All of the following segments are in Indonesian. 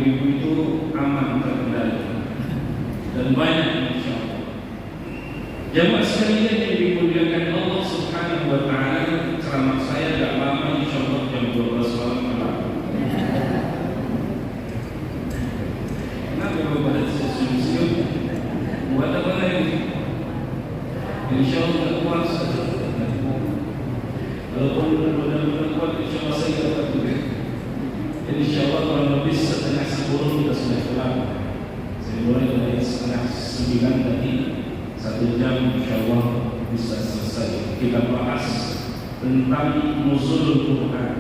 ibu-ibu itu aman terkendali dan banyak insyaallah. Jamaah sekalian yang dimuliakan Allah Subhanahu wa taala, ceramah saya enggak lama insyaallah jam 12 malam kelar. Kenapa bahas sesuatu buat apa lagi? Insyaallah kuat saja. Walaupun benar-benar kuat insyaallah saya dapat juga. Insyaallah kalau lebih setengah 10 kita sudah kelar. Saya mulai dari setengah 9 tadi, 1 jam insyaallah bisa selesai. Kita bahas tentang nuzulul Quran.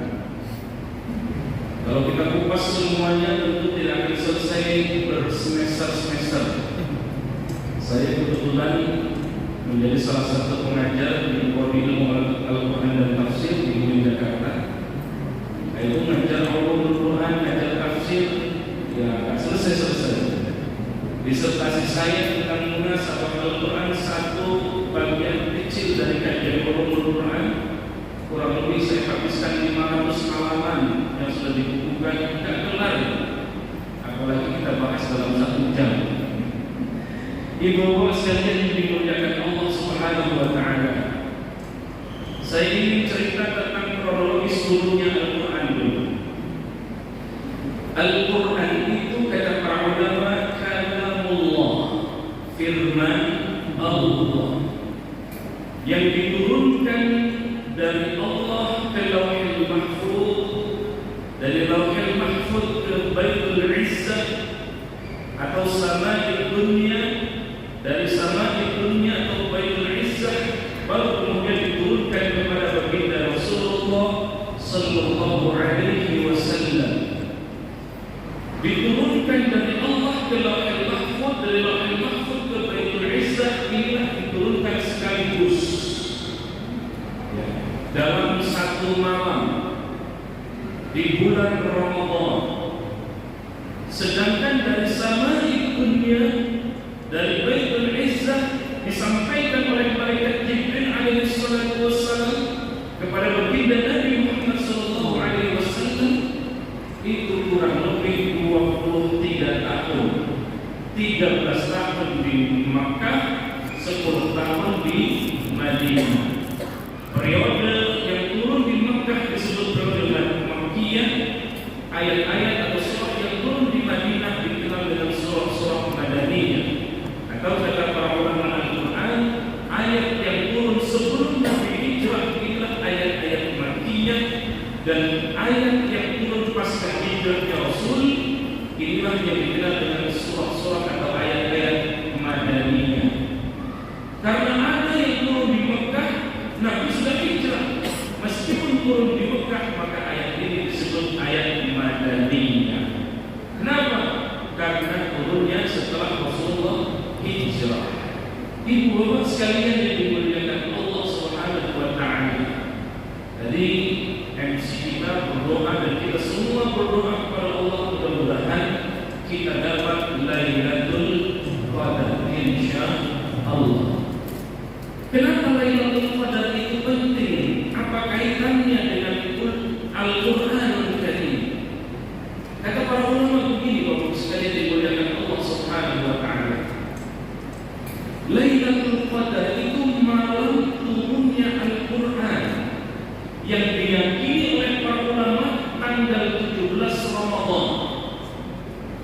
Kalau kita kupas semuanya tentu tidak akan selesai bersemester-semester. Saya kebetulan menjadi salah satu pengajar di Prodi Ilmu Al-Quran dan Tafsir di UIN Jakarta. Itu mengajar ulumul Quran, mengajar tafsir, ya nggak selesai. Disertasi saya tentang munasabah Al-Quran satu bagian kecil dari kajian ulumul Quran, kurang lebih saya habiskan 500 halaman yang sudah dibukukan, tidak kelar. Apalagi kita bahas dalam 1 jam. Ibu-ibu sekalian yang dimuliakan Allah Subhanahu wa taala. Saya ingin cerita tentang kronologis turunnya Al-Quran dulu. Al-Quran itu kata para ulama kalamullah, firman Allah yang diturunkan dari Allah ke Lauhul Mahfuz, dari Lauhul Mahfuz ke Baitul Izzah atau Sama'id Dunya, dari Sama'id Dunya atau Baitul Izzah baru kemudian diturunkan kepada baginda Rasulullah sallallahu alaihi wasallam. Diturunkan dari Allah ke Lauhul Mahfuz, dari Lauhul Mahfuz ke Baitul Izzah, inilah diturunkan sekaligus dalam 1 malam di bulan Ramadan. Sedangkan dari Sama'id Dunya, dari Baitul Izzah, disampaikan oleh malaikat Jibril alaihi salatu wassalam kepada baginda Nabi Muhammad sallallahu alaihi wasallam, itu kurang lebih 23 tahun. 13 tahun di Makkah, 10 tahun di Madinah. Periode yang turun di Makkah disebut periode Makkiyah. Ayat-ayat atau surah yang turun di Madinah dikenal dengan surah-surah Madaniyah. Atau kata para ulama Al-Quran, ayat yang turun sebelum Nabi hijrah inilah ayat-ayat Makkiyah, dan ayat yang turun pasca hijrahnya Rasul inilah yang dikenal dengan surah-surah atau ayat-ayat Madaniyah. Karena ada yang turun di Mekah, Nabi sudah hijrah. Meskipun turun di Mekah, maka ayat ini disebut ayat Madaniyah. Kenapa? Karena turunnya setelah Rasulullah hijrah. Ibu bapak sekalian yang dimuliakan Allah Subhanahu wa taala. Jadi MC kita berdoa dan kita semua berdoa kepada Allah, mudah-mudahan kita dapat Lailatul Qadar insyaallah. Kenapa Lailatul Qadar itu penting? Apa kaitannya dengan Al-Qur'anul Karim? Kata para ulama begini, bapak sekalian dimuliakan Allah Subhanahu wa taala. Lailatul Qadar itu malam turunnya Al-Quran yang diyakini oleh para ulama tanggal 17 Ramadan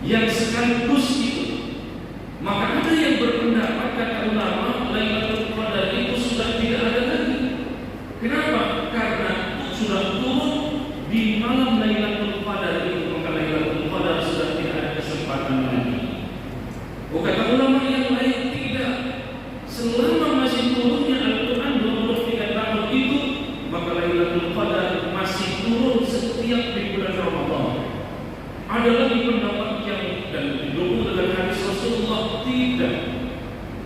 yang sekaligus itu. Maka ada yang berpendapat, kata ulama, Lailatul Qadar itu sudah tidak ada lagi. Kenapa? Karena sudah turun di malam Lailatul Qadar itu, maka Lailatul Qadar sudah tidak ada kesempatan lagi. Kata ulama yang lain, tidak. Selama masih turunnya Al-Quran 23 tahun itu, maka Lailatul Qadar masih turun setiap di bulan Ramadan. Ada lagi pendapat yang dan didukung dengan hadis Rasulullah, tidak.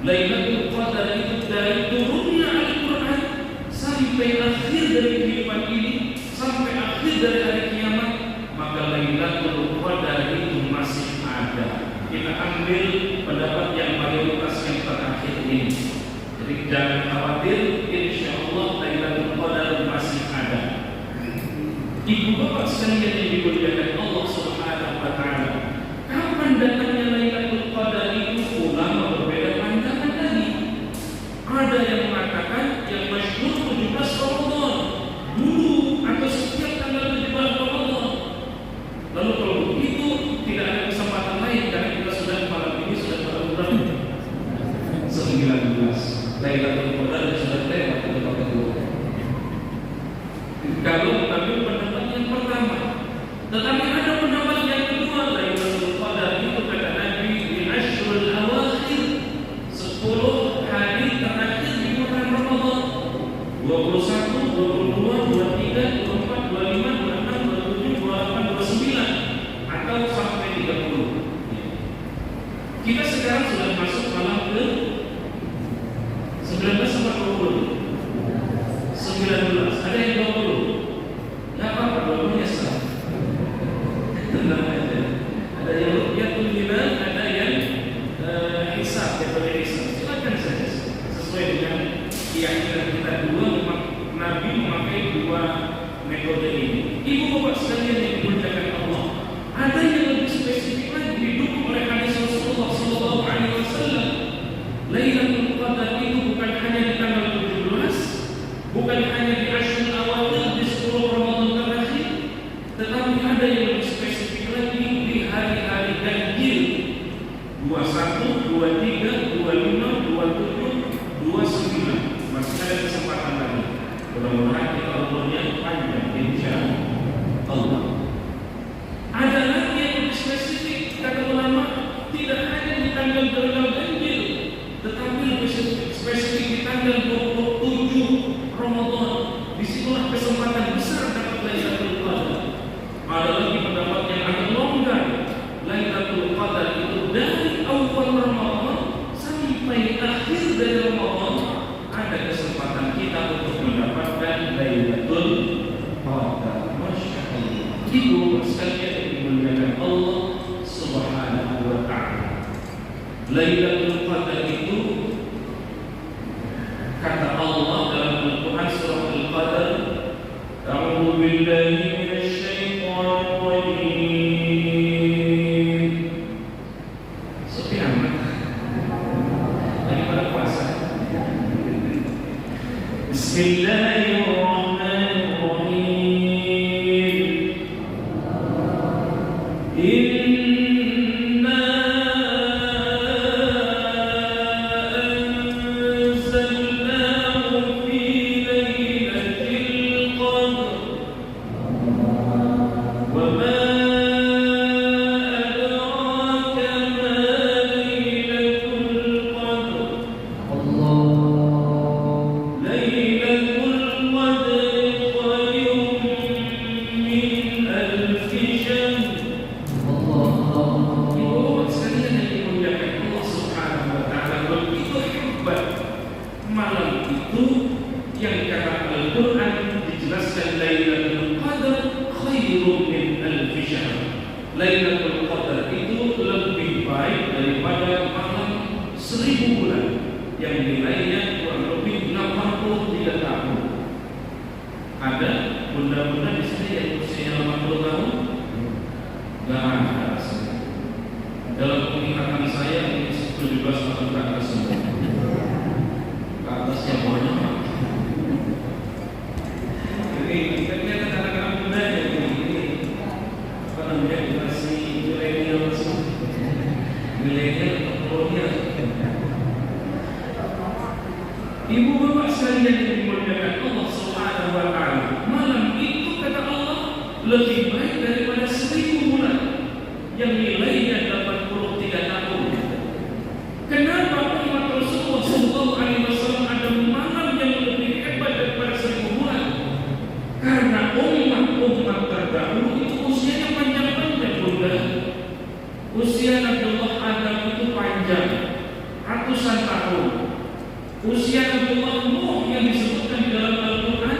Lailatul Qadar itu dari turunnya Al-Quran sampai akhir dari kehidupan ini, sampai akhir dari hari kiamat, maka Lailatul Qadar itu masih ada. Kita ambil pendapat yang mayoritas yang terakhir ini. Jadi jangan khawatir, insyaallah Lailatul Qadar masih ada. Ibu bapak sekalian yang dimuliakan Allah Subhanahu wa taala, Kita sekarang sudah masuk malam ke 19 sama 20? 19. Ada yang 20? Nggak apa-apa, 20-nya sah. Tenang aja. Ada yang ruqyatul hilal, ada yang hisab, metode hisab. Silakan saja sesuai dengan keyakinan kita. Nabi memakai dua metode ini. Ibu bapak sekalian yang dimuliakan Allah, ada yang lebih spesifik lagi didukung oleh hadis Rasulullah SAW. Lailatul Qadar itu bukan hanya di tanggal 17, bukan hanya di Ashrul Awakhir, di 10 Ramadan terakhir, tetapi ada yang lebih spesifik lagi di hari-hari ganjil 21, 23, 25, 27, 29. Masih ada kesempatan lagi. Mudah-mudahan kita umurnya panjang, insya Allah. Ada lagi yang lebih spesifik, kata ulama, tidak hanya di tanggal ganjil, tetapi lebih spesifik di tanggal 27 Ramadan. Disitulah kesempatan besar dapat Lailatul Qadar. Ada lagi pendapat yang agak longgar. Lailatul Qadar itu dari awal Ramadan sampai akhir dari Ramadan ada kesempatan kita untuk mendapatkan Lailatul Qadar. Masya Allah. Ibu sekalian yang dimuliakan Allah Subhanahu wa Ta'ala. Lailatul Qadar itu kata Allah dalam Al-Quran surah Al-Qadar, A'udzu billahi minasy syaithanir rajim. Sepi amat. Lagi pada puasa. Bismillahirrahmanirrahim. Inna anzalnahu fi lailatul qadr wa ma adraka ma lailatul qadr. Lailatul qadri khairun min alfi syahr. Ibu sekalian yang dimuliakan Allah Subhanahu wa Ta'ala, begitu hebat malam itu yang kata Al-Quran dijelaskan Lailatul Qadar khairun min alfi syahr. Lailatul Qadar itu lebih baik daripada malam 1000 bulan yang nilainya kurang lebih 83 tahun. Ada bunda-bunda di sini yang usianya 80 tahun? Gak ada. Dalam penglihatan saya ini 17 tahun ke atas semua. Ke atasnya banyak. Ini ternyata anak-anak muda ini apa namanya, generasi milenial kolonial. Ibu bapak sekalian yang dimuliakan Allah Subhanahu wa Ta'ala, malam itu kata Allah lebih baik daripada 1000 bulan yang nilainya 83 tahun. Kenapa umat Rasulullah SAW ada malam yang lebih hebat daripada 1000 bulan? Karena umat terdahulu itu usianya panjang-panjang, bunda. Usia Nabiullah Adam itu panjang, ratusan tahun. Usia Nabiullah Nuh yang disebutkan di dalam Al-Quran,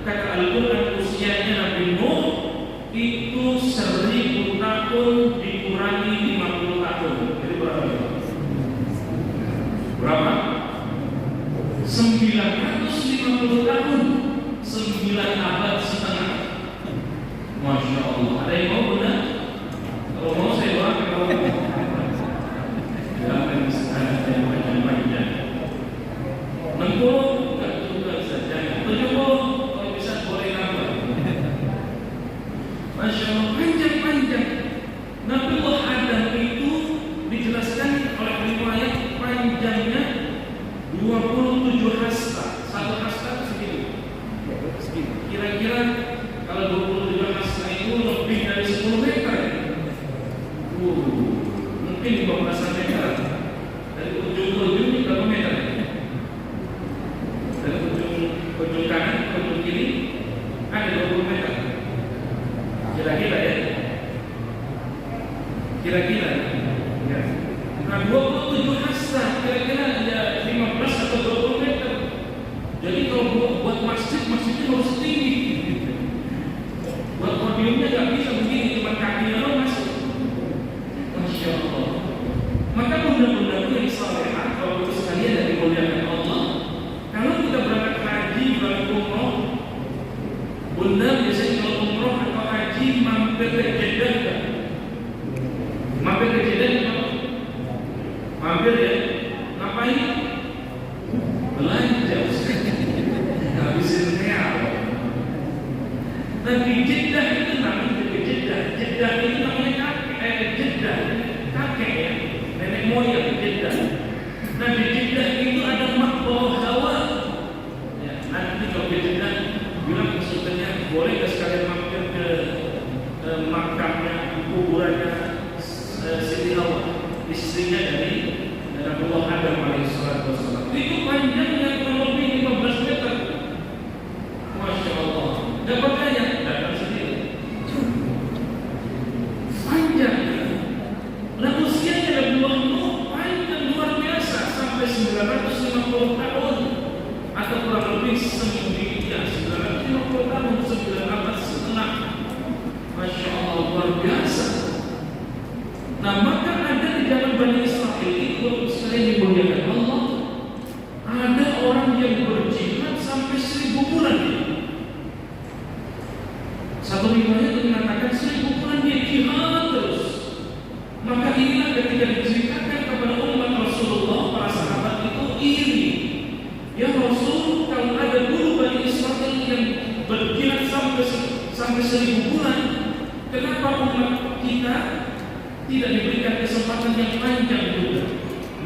kata Al-Quran usianya Nabi Nuh itu 1000 tahun dikurangi 50 tahun. Jadi berapa? Berapa? 950 tahun, 9 abad setengah. Masya Allah. Ada yang mau benar? Kalau mau saya doakan. Kalau jangan sekarang yang panjang-panjang. 60 enggak juga saja. 70 kalau bisa boleh nambah. Masya Allah, panjang-panjang. Nabiullah Adam itu dijelaskan oleh riwayat panjangnya 27 hasta. Satu hasta segini. Kira-kira kalau 27 hasta itu lebih dari 10 meter. Mungkin 15 meter. Dari ujung ke ujung berapa meter? Dari ujung kanan ke ujung kiri ada 20 meter. Kira-kira ya. Kira-kira ya. Nah 27 hasta kira-kira ya 15 atau 20 meter. Jadi kalau buat masjidnya harus tinggi. Buat podiumnya nggak bisa begini, cuma kakinya lo masuk. Masya Allah. Maka bunda-bundaku yang salehah, kalau itu sekalian dari dimuliakan Allah, kalau kita berangkat haji, berangkat umroh, bunda biasanya kalau umroh atau haji mampir ke Jeddah kan? Mampir ke Jeddah kan? Mampir ya? Ngapain? Belanja. Habisin real. Dan di Jeddah itu namanya Jeddah itu namanya kakek ya, nenek moyang Jeddah. Nah di Jeddah itu ada makbah hawa. Ya, nanti kalau di Jeddah bilang konsultannya boleh nggak sekalian mampir ke makamnya, kuburannya Siti Hawa, istrinya dari Nabiullah Adam alaihissalam. Itu panjangnya kurang lebih 15 meter. Masya Allah. Dapat kaya, datang sendiri. Panjang. Nah usianya Nabiullah Nuh panjang luar biasa sampai 950 tahun atau kurang lebih 950 tahun, 9 abad setengah. Masya Allah luar biasa. Nah maka ada di zaman Bani Israel itu sekali dimuliakan Allah, ada orang yang berjihad sampai 1000 bulan. Satu riwayat mengatakan 1000 bulan dia jihad terus. Maka inilah ketika diceritakan kepada umat Rasulullah, para sahabat itu iri. Ya Rasul, kalau ada dulu Bani Israel yang berjihad sampai 1000 bulan, kenapa umat kita tidak diberikan kesempatan yang panjang juga?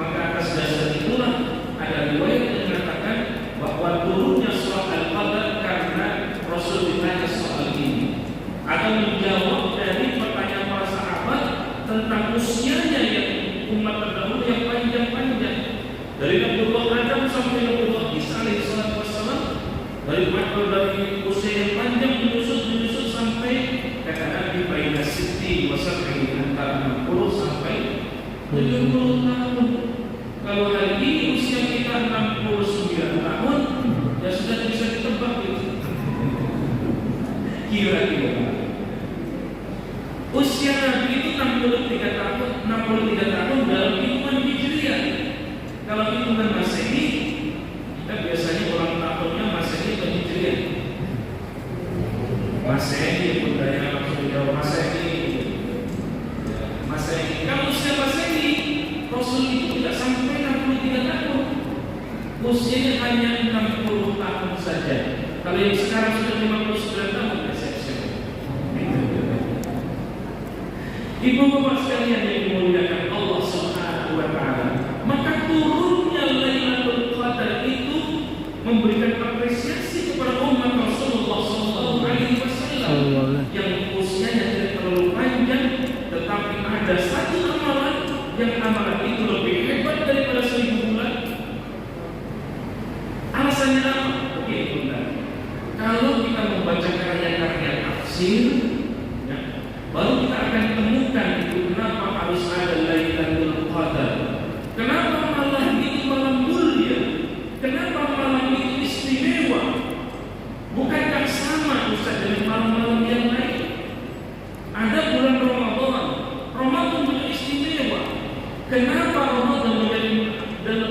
Maka atas dasar itulah ada riwayat yang mengatakan bahwa turunnya surah Al-Qadar karena Rasul ditanya soal ini, atau menjawab dari pertanyaan para sahabat tentang usianya yang umat terdahulu yang panjang-panjang, dari Nabiullah Adam sampai Nabiullah Isa alaihissalam, dari usia yang panjang menyusut sampai kata Nabi baina sitti wa sab'in, antara 60 sampai 70 tahun. Kalau hari ini usia kita 69 tahun, ya sudah bisa ditebak gitu. Kira-kira usia Nabi itu 63 tahun dalam hitungan Hijriah. Kalau hitungan Masehi, kita biasanya ulang tahunnya Masehi atau Hijriah. Masehi, budaya langsung jawab Masehi. Kalau usia Masehi, Rasul itu tidak sampai 63 tahun. Usianya hanya 60 tahun saja. Kalau yang sekarang sudah 59 tahun, Ibu-bapak sekalian yang dimuliakan Allah Subhanahu wa taala, maka turunnya Lailatul Qadar itu memberikan apresiasi kepada umat Rasulullah sallallahu alaihi wasallam yang usianya tidak terlalu panjang, tetapi ada satu amalan yang amalan itu lebih hebat daripada 1000 bulan. Alasannya apa? Begini, kalau kita membaca karya-karya tafsir, baru kita akan temukan itu kenapa harus ada Lailatul Qadar. Kenapa malam itu malam mulia? Kenapa malam itu istimewa? Bukankah sama Ustaz dengan malam-malam yang lain? Ada bulan Ramadan juga istimewa. Kenapa Ramadan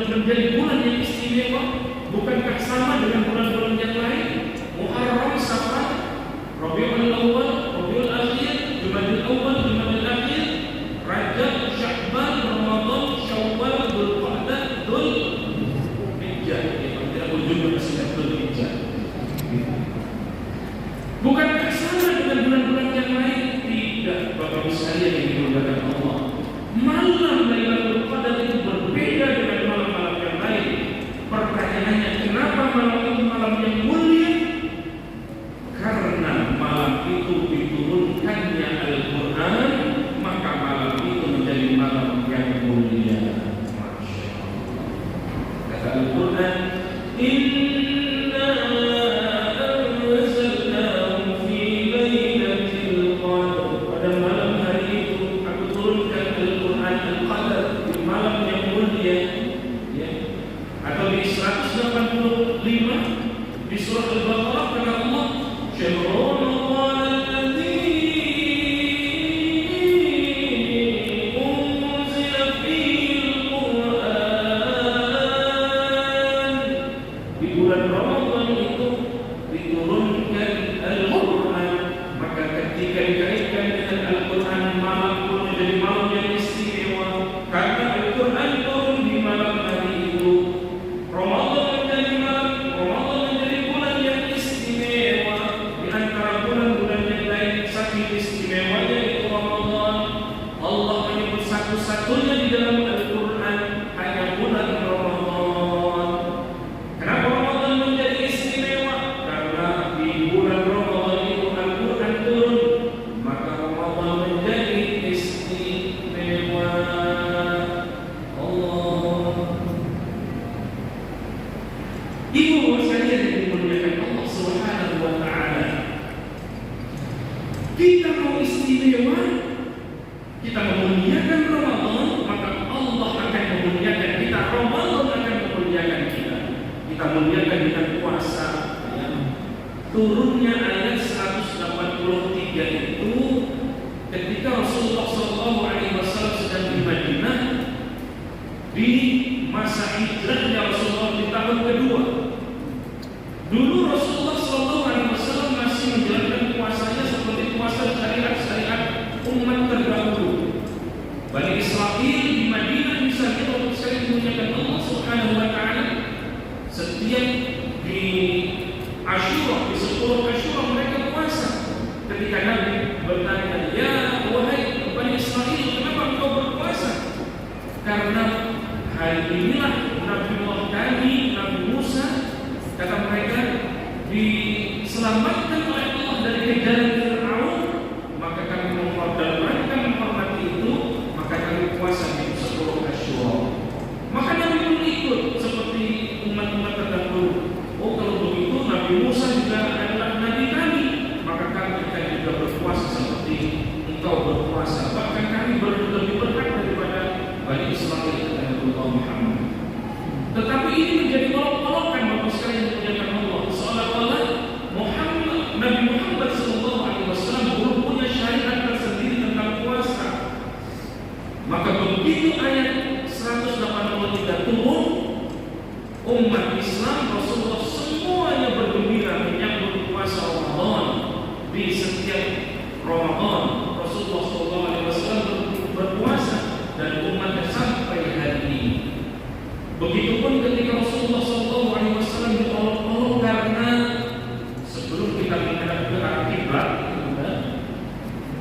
menjadi bulan yang istimewa? Bukankah sama dengan bulan-bulan yang lain? Muharram, Safar, Rabiul Awal, Rabiul Akhir, Jumadil Awal, Jumadil Akhir, Rajab, Sya'ban, Ramadan, Syawal, Dzulqa'dah, Dzulhijjah. Tidak berjumpa dengan Dzulhijjah. Bukankah sama dengan bulan-bulan yang lain? Tidak, Bapak Ibu sekalian yang dimuliakan Allah. Malam Lailatul Di surah Al-Baqarah kata Allah, "Syahrul Ramadan alladzi unzila fihil Qur'an." Di bulan Ramadan itu diturunkan Al-Qur'an. Maka ketika dikaitkan dengan Al-Qur'an, malam pun menjadi malam yang istimewa karena Al-Qur'an turun di malam hari itu. Ramadan menjadi bulan yang istimewa di antara bulan-bulan yang lain. Saking istimewanya itu Ramadan, Allah menyebut satu-satunya di dalam Al-Quran hanya bulan Ramadan. Kenapa Ramadan menjadi istimewa? Karena di bulan Ramadan itu Al-Quran turun, maka Ramadan menjadi istimewa. Ibu sekalian yang dimuliakan Allah Subhanahu wa taala. Kita mau istimewa, kita memuliakan Ramadan, maka Allah akan memuliakan kita. Ramadan akan memuliakan kita. Kita muliakan dengan puasa. Turunnya ayat 183 itu ketika Rasulullah SAW sedang di Madinah di masa hijrahnya Rasulullah di tahun kedua. Dulu Rasulullah SAW masih menjalankan puasanya seperti puasa syariat umat terdahulu. Bani Israel di Madinah misalnya, untuk sekali memuliakan Allah Subhanahu wa taala, setiap di Asyura, di 10 Asyura mereka puasa. Ketika Nabi bertanya, "Ya wahai Bani Israel, kenapa engkau berpuasa?" Karena hari inilah Nabi kami, Nabi Musa, kata mereka, diselamatkan oleh Allah dari kejaran Fir'aun, maka kami menghormati itu, maka kami puasa di 10 Asyura. Maka Nabi pun ikut seperti umat-umat terdahulu. Oh, kalau begitu Nabi Musa juga adalah Nabi kami, maka kami akan juga berpuasa seperti engkau berpuasa. Bahkan kami lebih berhak daripada Bani Israel, kata Nabi Muhammad. Tetapi ini menjadi olok-olokan Bapak sekalian yang dimuliakan Allah, seolah-olah Nabi Muhammad SAW belum punya syariat tersendiri tentang puasa. Maka begitu ayat 183 turun, umat Islam Rasulullah semuanya bergembira menyambut puasa Ramadan. Di setiap Ramadan Rasulullah SAW berpuasa dan umatnya sampai hari ini. Begitupun ketika Rasulullah SAW diolok-olok karena sebelum kita menghadap ke arah kiblat,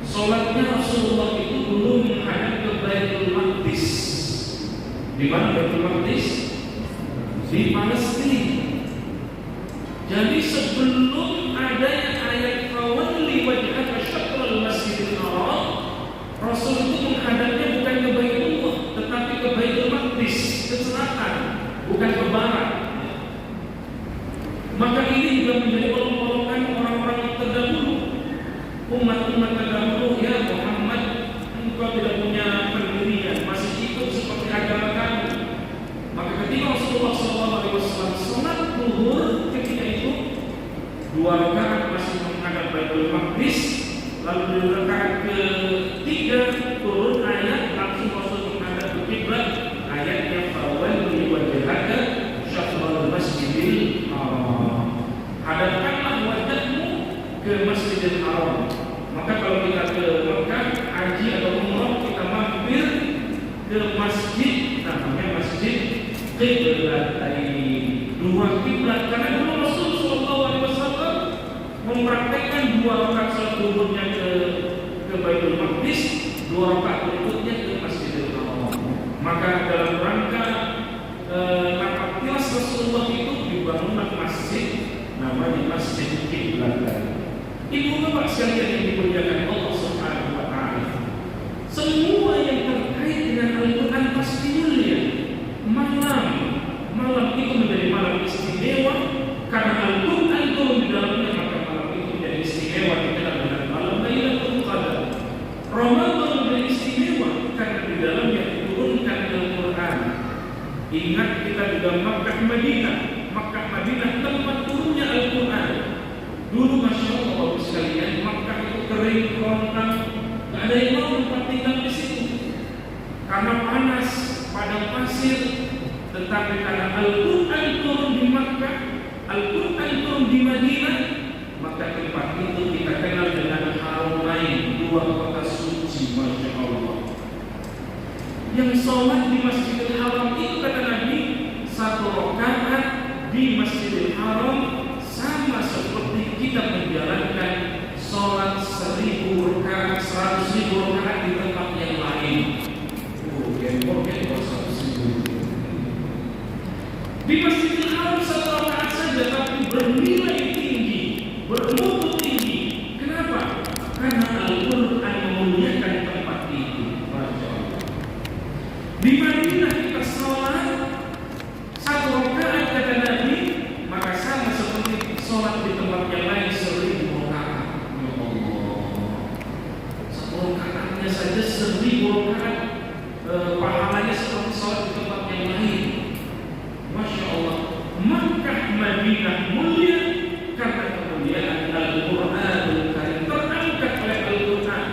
sholatnya Rasulullah itu belum menghadap ke Baitul Maqdis. Di mana Baitul Maqdis? Di Palestina. Jadi sebelum adanya ayat "Fawalli wajhaka syatrul masjidil haram", Rasul itu menghadapnya bukan ke Baitullah, tetapi ke Baitul Maqdis, ke selatan, bukan ke barat. Maka ini juga menjadi olok-olokan orang-orang terdahulu, umat-umat terdahulu. Ya Muhammad, engkau tidak punya pendirian, masih ikut seperti agama kami. Maka ketika Rasulullah SAW sholat zuhur, ketika itu 2 rakaat masih menghadap Baitul Maqdis, lalu di rakaat ke-3 turun ayat langsung Rasul menghadap ke kiblat, ayatnya "Fawalli wajhaka syatrul masjidil haram", hadapkanlah wajahmu ke Masjidil Haram. Maka kalau kita ke Mekah haji atau umrah, kita mampir ke masjid namanya Masjid Qiblatain, 2 kiblat. Karena dulu Rasulullah SAW mempraktekkan 2 rakaat salat zuhurnya ke Baitul Maqdis, 2 rakaat berikutnya ke Masjidil Haram. Maka dalam rangka napak tilas Rasulullah itu dibangunlah masjid namanya Masjid Qiblatain. Ibu bapak sekalian yang dimuliakan Allah Subhanahu wa taala, semua yang terkait dengan Al-Quran pasti mulia. Malam itu menjadi malam istimewa karena Al-Quran turun di dalamnya, maka malam itu menjadi istimewa dikenal dengan malam Lailatul Qadar. Ramadan menjadi istimewa karena di dalamnya diturunkan Al-Quran. Ingat kita juga Makkah Madinah tempat turunnya Al-Quran. Al-Quran. Dulu Masya Allah Bapak sekalian, Makkah itu kering, kerontang, gak ada yang mau tempat tinggal di situ karena panas, padang pasir. Tetapi karena Al-Quran turun di Makkah, Al-Quran turun di Madinah, maka tempat itu kita kenal dengan Haramain, dua kota suci. Masya Allah. Yang sholat di Masjidil Haram itu kata Nabi, satu rakaat di Masjidil Haram sama seperti kita menjalankan sholat 1000 rakaat, 100.000 rakaat di tempat yang lain. Di Masjidil Haram satu rakaat saja tapi bernilai tinggi, bermutu tinggi. Kenapa? Karena Al-Quran memuliakan tempat itu. Masya Allah. Di Madinah kita sholat satu rakaat kata Nabi, maka sama seperti sholat di tempat yang lain 1000 rakaat. Ya Allah, satu rakaatnya saja 1000 rakaat, pahalanya seperti sholat di tempat yang lain. Masya Allah. Makkah Madinah mulia karena kemuliaan Al-Quranul Karim, terangkat oleh Al-Quran.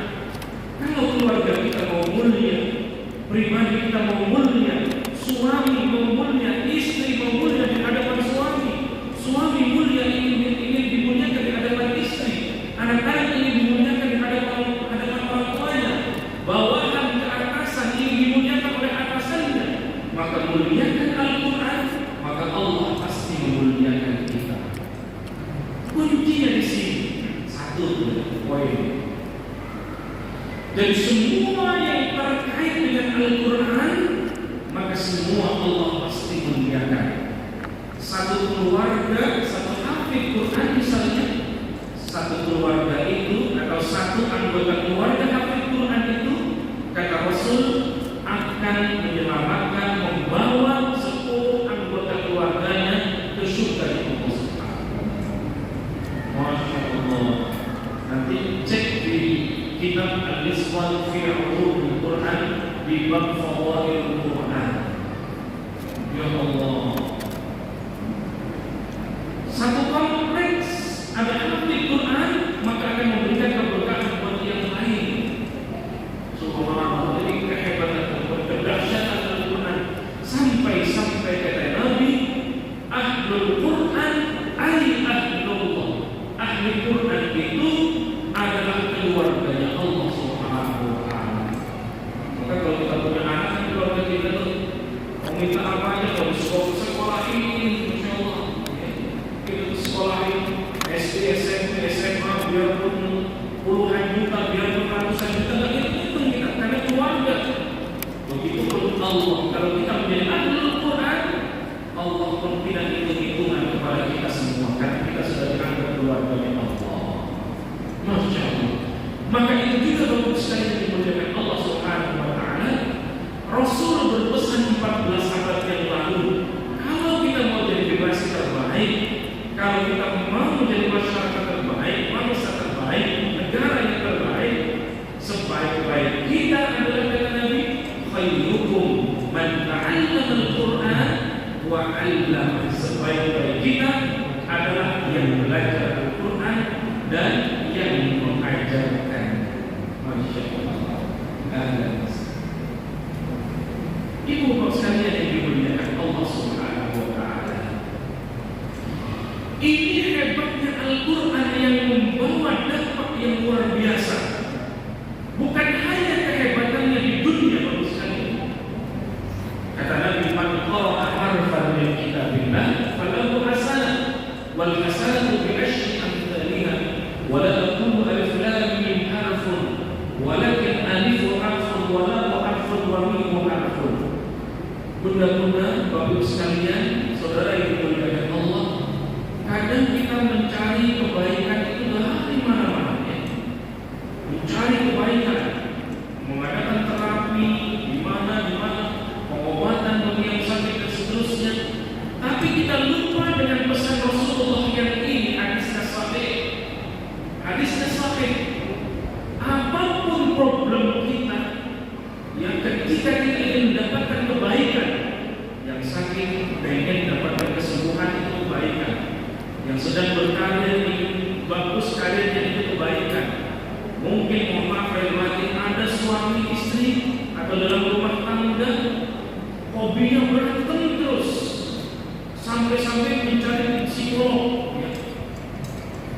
Kalau keluarga kita mau mulia, pribadi kita mau mulia, suami mau mulia, istri mau mulia di hadapan suami, suami mulia ingin dimuliakan di hadapan istri, anak-anak ingin dimuliakan di hadapan orang tuanya, bawahan ke atasan ingin dimuliakan oleh atasannya, maka muliakan Al-Quran, maka Allah pasti memuliakan kita. Kuncinya di sini satu poin. Dan semua yang terkait dengan Al-Quran, maka semua Allah pasti memuliakan. Satu keluarga, satu hafid Quran misalnya, satu keluarga itu atau satu anggota keluarga hafid Quran itu, kata Rasul, akan menyelamatkan, membawa 10 anggota keluarganya ke surga di Allah Subhanahu. Masya Allah. Nanti cek di kitab Al-Isqal fi Ulumul Quran di bab Fadhailul Quran. Ya Allah. Satu kompleks ada hafid Quran, maka akan memberikan keberkahan buat yang lain. Subhanallah. Jadi kehebatan kedahsyatan Al-Quran sampai kata Nabi, Ahlul Quran ay ahlullah. Ahli Quran itu adalah keluarganya Allah Subhanahu wa ta'ala. Maka kalau kita punya anak, keluarga kita tuh mau minta apa aja, kalau sekolah ini, Masya Allah, kita sekolah ini, SD, SMP, SMA, biarpun puluhan juta, biarpun ratusan juta, nggak hitung kita, karena keluarga. Begitu pun Allah, kalau kita menjadi ahlul Quran, Allah pun tidak hitung-hitungan kepada kita semua, karena kita sudah dianggap keluarganya Allah. Masya Allah. Maka itu juga bagus sekali yang dimuliakan Allah Subhanahu wa ta'ala. Rasul berpesan 14 abad yang lalu, kalau kita mau jadi generasi terbaik, kalau kita mau menjadi masyarakat terbaik, bangsa terbaik, negara yang terbaik, sebaik-baik kita adalah kata Nabi, khairukum man ta'allama al-Quran wa 'allama. Sebaik-baik kita adalah yang belajar Al-Quran dan yang mengajarkan. Masya Allah. Ibu bapak sekalian yang dimuliakan Allah Subhanahu wa ta'ala, ini hebatnya Al-Quran yang membawa dampak yang luar biasa. Bukan hanya kehebatannya di dunia bapak sekalian. Kata Nabi, man qara'a harfan min kitabillah falahu hasanah wal hasanatu bi asyri amthaliha wa la aqulu alif lam mim harfun walakin alif harfun wa lam harfun wa mim harfun. Bunda-bunda, bapak sekalian, saudara yang dimuliakan Allah, kadang kita mencari kebaikan itu dari mana-mana, ya. Mencari kebaikan, mengadakan terapi di mana, pengobatan bagi yang sakit dan seterusnya. Tapi kita lupa dengan pesan Rasulullah yang ini, hadisnya sahih. Hadisnya sahih. Apapun problem kita, yang ketika kita ingin mendapatkan kebaikan, yang sakit pengen mendapatkan kesembuhan itu kebaikan, yang sedang berkarir ingin bagus karirnya itu kebaikan. Mungkin mohon maaf ada suami istri atau dalam rumah tangga hobinya berantem terus sampai-sampai mencari psikolog. Ya.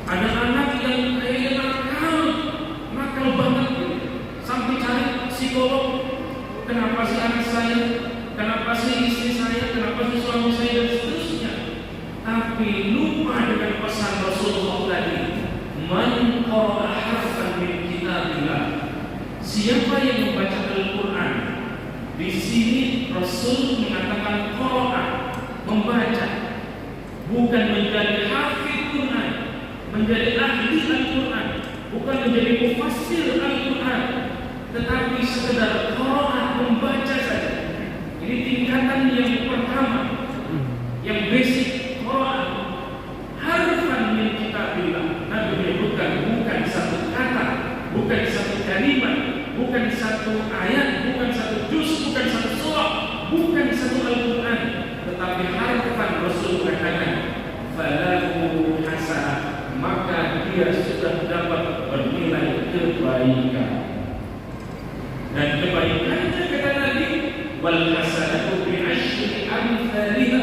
Ada anak yang kayaknya nakal banget gitu. Sampai cari psikolog. Kenapa sih anak saya? Kenapa sih istri saya? Kenapa sih suami saya dan seterusnya? Tapi lupa dengan pesan Rasulullah tadi. Man qara'a harfan min kitabillah. Siapa yang membaca Al-Quran? Di sini Rasul mengatakan qara'a, membaca, bukan menjadi hafid Quran, menjadi ahli Al-Quran, bukan menjadi mufassir Al-Quran, tetapi sekedar qara'a, membaca saja. Ini tingkatan yang pertama, yang basic, qara'a harfan min kitabillah. Nabi menyebutkan bukan satu kata, bukan satu kalimat, bukan satu ayat, bukan satu juz, bukan satu surah, bukan satu Al-Quran, tetapi harfan. Rasul mengatakan falahu hasanah, maka dia sudah dapat bernilai kebaikan. Dan kebaikannya kata Nabi, wal hasanatu bi asyri amsalihha.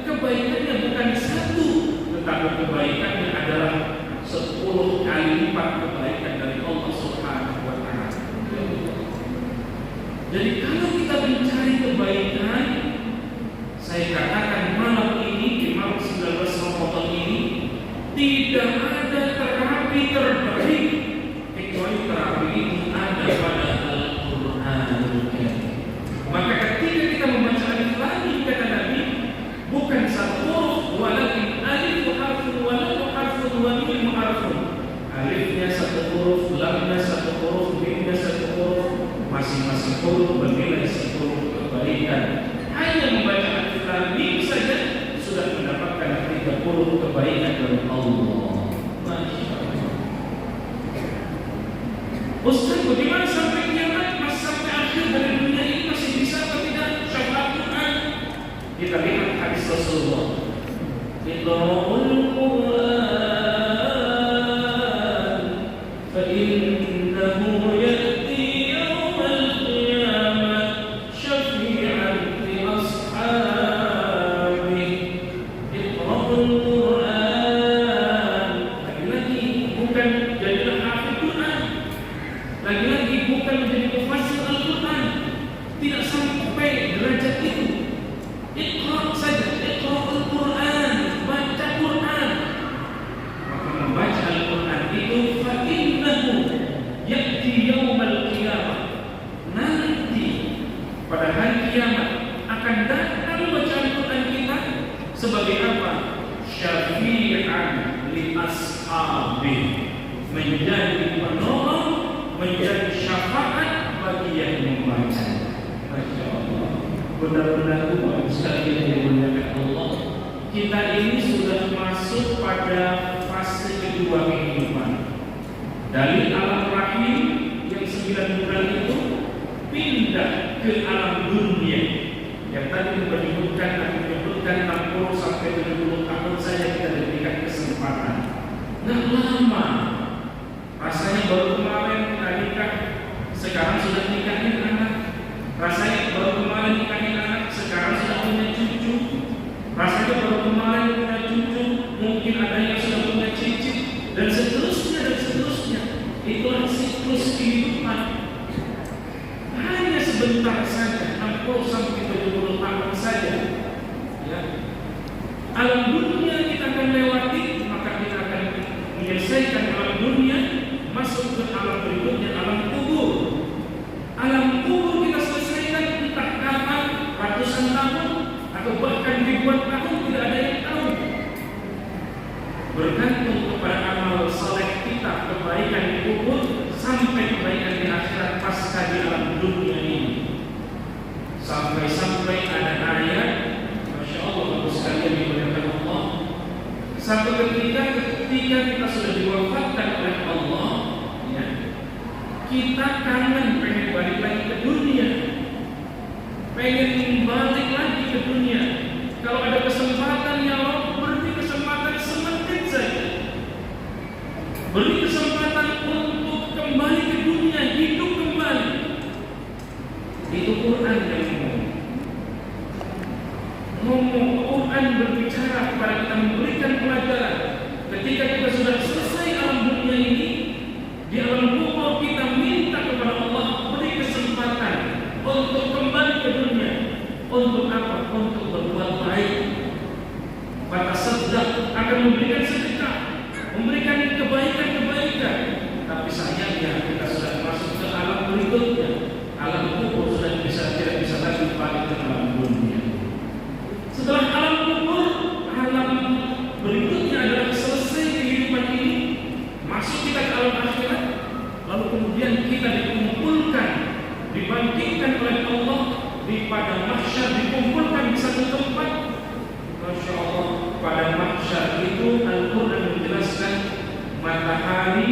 Kebaikannya bukan satu, tetapi kebaikannya adalah 10 kali lipat kebaikan dari Allah Subhanahu wa taala. Jadi kalau kita mencari kebaikan, saya katakan malam ini di malam 19 Ramadan ini tidak ada terapi terbaik kecuali terapi itu ada pada Al-Qur'anul Karim. Maka ketika kita membaca alif lam mim kata Nabi, bukan satu huruf, walakin alif harfun wa lam harfun wa mim harfun. Alifnya satu huruf, lamnya satu huruf, mimnya satu huruf, masing-masing huruf bernilai 10 kebaikan. Hanya membaca alif lam mim saja sudah mendapatkan 30 kebaikan dari Allah. Masya Allah. Ustaz, bagaimana sampai kiamat, sampai akhir dari dunia ini masih bisa atau tidak syafaat Quran? Kita lihat hadis Rasulullah. Iqra'ul Quran fa innahu ya'ti yawmal qiyamah syafi'an li ashabihi. Iqra'ul Quran. Lagi-lagi bukan jadilah hafid Quran. Lagi-lagi bukan menjadi mufassir Al-Quran. Tidak sampai derajat itu. Iqra' saja, Iqra'ul Quran, baca Quran. Maka membaca Al-Quran itu fa innahu ya'ti yaumal qiyamah. Nanti pada hari kiamat akan datang bacaan Quran kita sebagai apa? Syafi'an li ashabi, menjadi penolong, menjadi syafaat bagi yang membaca. Masya Allah. Benar-benar Bapak sekalian yang dimuliakan Allah, kita ini sudah masuk pada fase kedua kehidupan. Dari alam rahim yang 9 bulan itu pindah ke alam dunia. Yang tadi menyebutkan 60 sampai 70 tahun saja kita diberikan kesempatan. Nggak lama. Rasanya baru kemarin kita nikah, sekarang sudah nikahin anak. Rasanya baru kemarin nikahin anak, sekarang sudah punya cucu. Rasanya baru kemarin punya cucu, mungkin ada yang sudah punya cicit, dan seterusnya dan seterusnya. Itulah siklus kehidupan. Hanya sebentar saja, 60 sampai 70 tahun saja. Ya. Alam dunia kita akan lewati, maka kita akan menyelesaikan alam dunia, masuk ke alam berikutnya, alam kubur. Alam kubur kita selesaikan entah kapan, ratusan tahun atau bahkan ribuan tahun, tidak ada yang tahu. Bergantung kepada amal saleh kita, kebaikan di kubur sampai kebaikan di akhirat pasca di alam dunia ini. Sampai-sampai ada ayat, Masya Allah, bagus sekali dimuliakan Allah. Satu ketika kita sudah diwafatkan oleh Allah, ya, kita kangen pengen balik lagi ke dunia, pengen balik lagi ke dunia. Kalau ada kesempatan ya Allah, beri kesempatan semenit beri kesempatan untuk kembali ke dunia, hidup kembali. Itu Quran yang ngomong. Quran berbicara kepada kita, memberikan pelajaran. Ketika kita sudah selesai alam dunia ini, di alam kubur kita minta kepada Allah beri kesempatan untuk kembali ke dunia. Untuk apa? Untuk berbuat baik. Fatasaddaq, akan memberikan sedekah, memberikan kebaikan-kebaikan. Tapi sayangnya kita sudah masuk ke alam berikutnya. Alam kubur sudah tidak bisa lagi balik ke alam dunia. Setelah alam kubur, alam berikutnya adalah selesai kehidupan ini, masuk kita ke alam akhirat, lalu kemudian kita dikumpulkan, dibangkitkan oleh Allah di padang mahsyar, dikumpulkan di satu tempat. Masya Allah, pada mahsyar itu Al-Quran menjelaskan matahari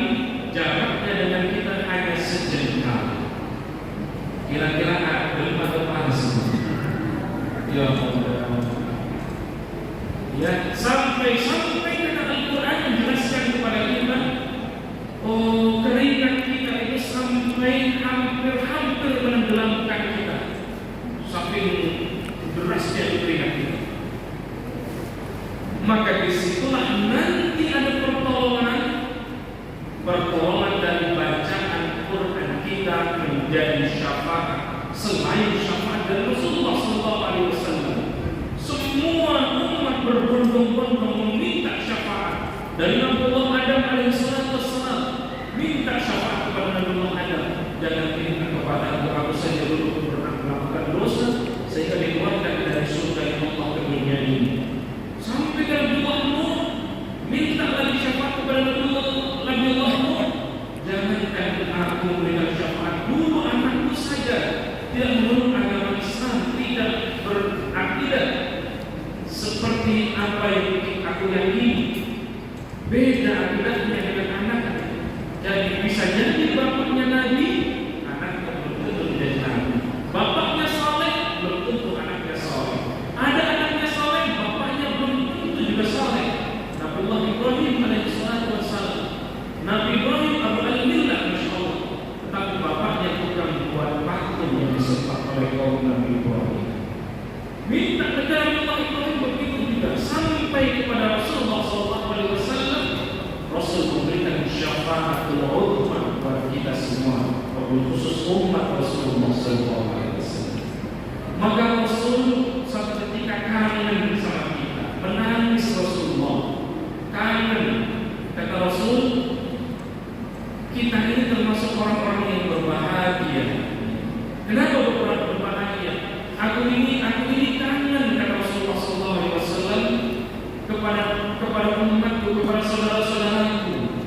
jaraknya dengan kita hanya sejengkal. Kira-kira belum atau panas? Ya Allah. Ya, sampai kata Al-Quran menjelaskan kepada kita, oh, keringat kita itu sampai hampir menenggelamkan kita. Saking derasnya keringat kita. Maka disitulah nanti ada pertolongan dari bacaan Quran kita menjadi syafaat. Selain syafaat dari Rasulullah SAW, semua umat berbondong-bondong meminta syafaat. Dari Nabiullah Adam alaihissalam minta syafaat kepada Nabiullah Adam. Jangan minta kepada aku saja dulu pernah melakukan dosa sehingga dikeluarkan dari surga yang Allah ke dunia ini. Sampai ke Nabiullah Nuh, minta lagi syafaat kepada Nabiullah Nuh. Jangankan aku memberikan syafaat, dulu anakku saja tidak menurut agama Islam, tidak berakidah seperti apa yang aku yakini. Beda akidahnya dengan anaknya. Jadi bisa jadi bapaknya Nabi, anaknya belum tentu menjadi Nabi. Bapaknya saleh, belum tentu anaknya saleh. Ada anaknya saleh, bapaknya belum tentu juga saleh. Nabiullah Ibrahim alaihissalam, Nabi Ibrahim Abu al-Millah, Masya Allah. Tetapi bapaknya bukan buat patung yang disembah oleh kaum Nabi Ibrahim. Minta kepada Allah Ibrahim begitu juga sampai kepada Rasulullah SAW. Rasul memberikan syafaatul uzma buat kita semua, khusus umat Rasulullah SAW. Maka Rasul suatu ketika kangen bersama kita, menangis Rasulullah, kangen. Kata Rasul, kita ini termasuk orang-orang yang berbahagia. Kenapa berbahagia? Aku ini kangen, kata Rasulullah SAW kepada umatku, kepada saudara-saudaraku.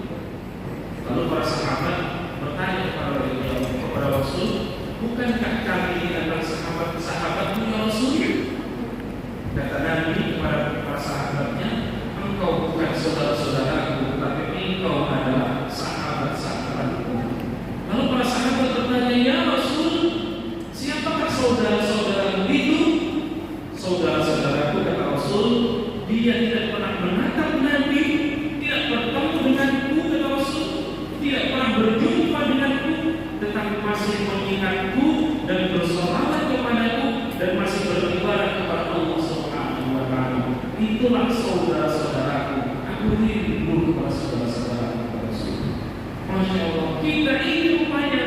Lalu para sahabat bertanya kepada Rasul, bukankah kami ini adalah sahabat-sahabatmu ya Rasul? Kata Nabi kepada para sahabatnya, engkau bukan saudara-saudaraku, tapi engkau adalah sahabat-sahabatku. Lalu para sahabat bertanya, ya Rasul, siapakah saudara-saudaramu itu? Saudara-saudaraku, kata Rasul, dia tidak pernah menatap Nabi, tidak bertemu denganku, kata Rasul, tidak pernah berjumpa denganku, tetapi masih mengingatku dan bersolawat kepadaku dan masih beribadah kepada Allah Subhanahu wa Ta'ala. Itulah saudara-saudaraku. Aku rindu kepada saudara-saudaraku, kata Rasul. Masya Allah, kita ini rupanya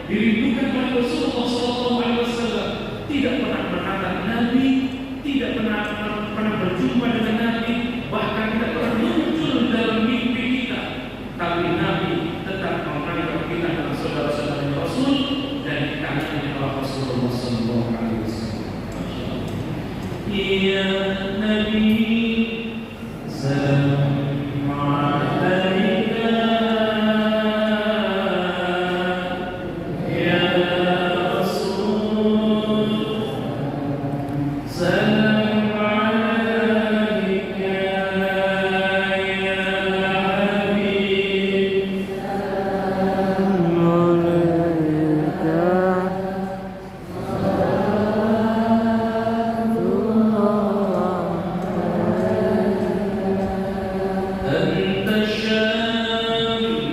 dirindukan oleh Rasulullah SAW. Tidak pernah menatap Nabi, tidak pernah berjumpa dengan Nabi, bahkan tidak pernah muncul dalam mimpi kita. Tapi Nabi tetap menganggap kita adalah saudara-saudara Rasul dan kami adalah Rasulullah SAW. Ya Nabi, salam alaika. Ya Rasul, salam alaika. Ya Habib, salam alaika. أنت الشافي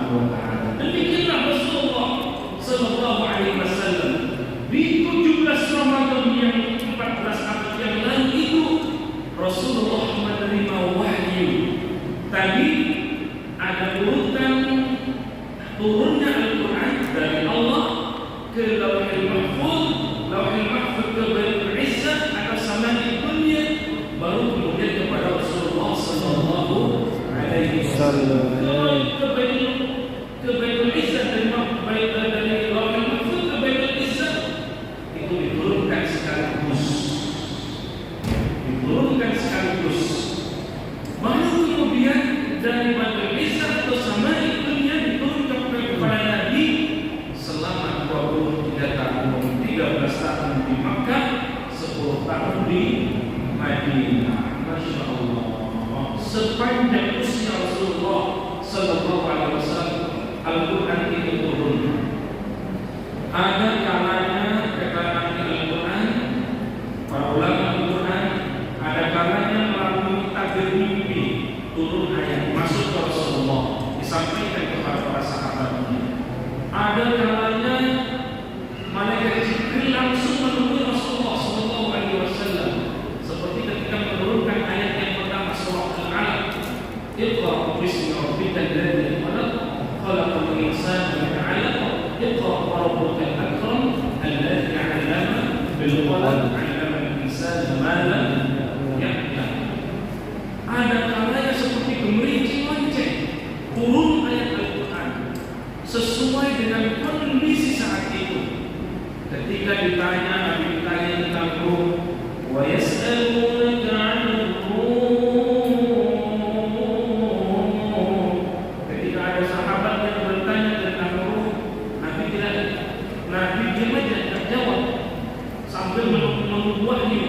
Subhanahu wa taala. Demikianlah Rasulullah sallallahu alaihi wasallam di 17 Ramadan yang 14 April yang lalu itu Rasulullah menerima wahyu. Tadi ada urutan turunnya Al-Quran dari Allah ke Lauhul Mahfuz, Lauhul Mahfuz ke Baitul Izzah atau Samai Dunia, baru kemudian kepada Rasulullah sallallahu alaihi wasallam. Ke Baitul Izzah dari Lauhul Mahfuz ke Baitul Izzah itu diturunkan sekaligus. Baru kemudian dari Baitul Izzah atau Samai Dunia diturunkan kepada Nabi selama 23 tahun, 13 tahun di Makkah, 10 tahun di Madinah. Masya Allah, sepanjang usia Rasulullah sallallahu alaihi wasallam Al-Quran itu turun. Ada kalanya keterangan Al-Quran, para ulama Al-Quran, ada kalanya melalui takbir mimpi turun ayat masuk ke Rasulullah disampaikan kepada para sahabatnya. Ada kalanya malaikat Jibril langsung menemui Rasulullah sallallahu alaihi wasallam seperti ketika menurunkan ayat yang pertama surah Al-Alaq, Iqra bismi rabbikal ladzi khalaq, khalaqal insana min 'alaq, Iqra wa rabbukal akram alladzi 'allama bil qalam 'allama al-insana ma lam ya'lam. Ada kalanya seperti gemericik lonceng turun ayat Al-Quran sesuai dengan kondisi saat itu. Ketika ditanya, Nabi ditanya tentang ruh, wa yas'alunaka 'anil ruh. Ketika ada sahabat yang bertanya tentang ruh, Nabi diam aja, tak jawab sambil menunggu wahyu,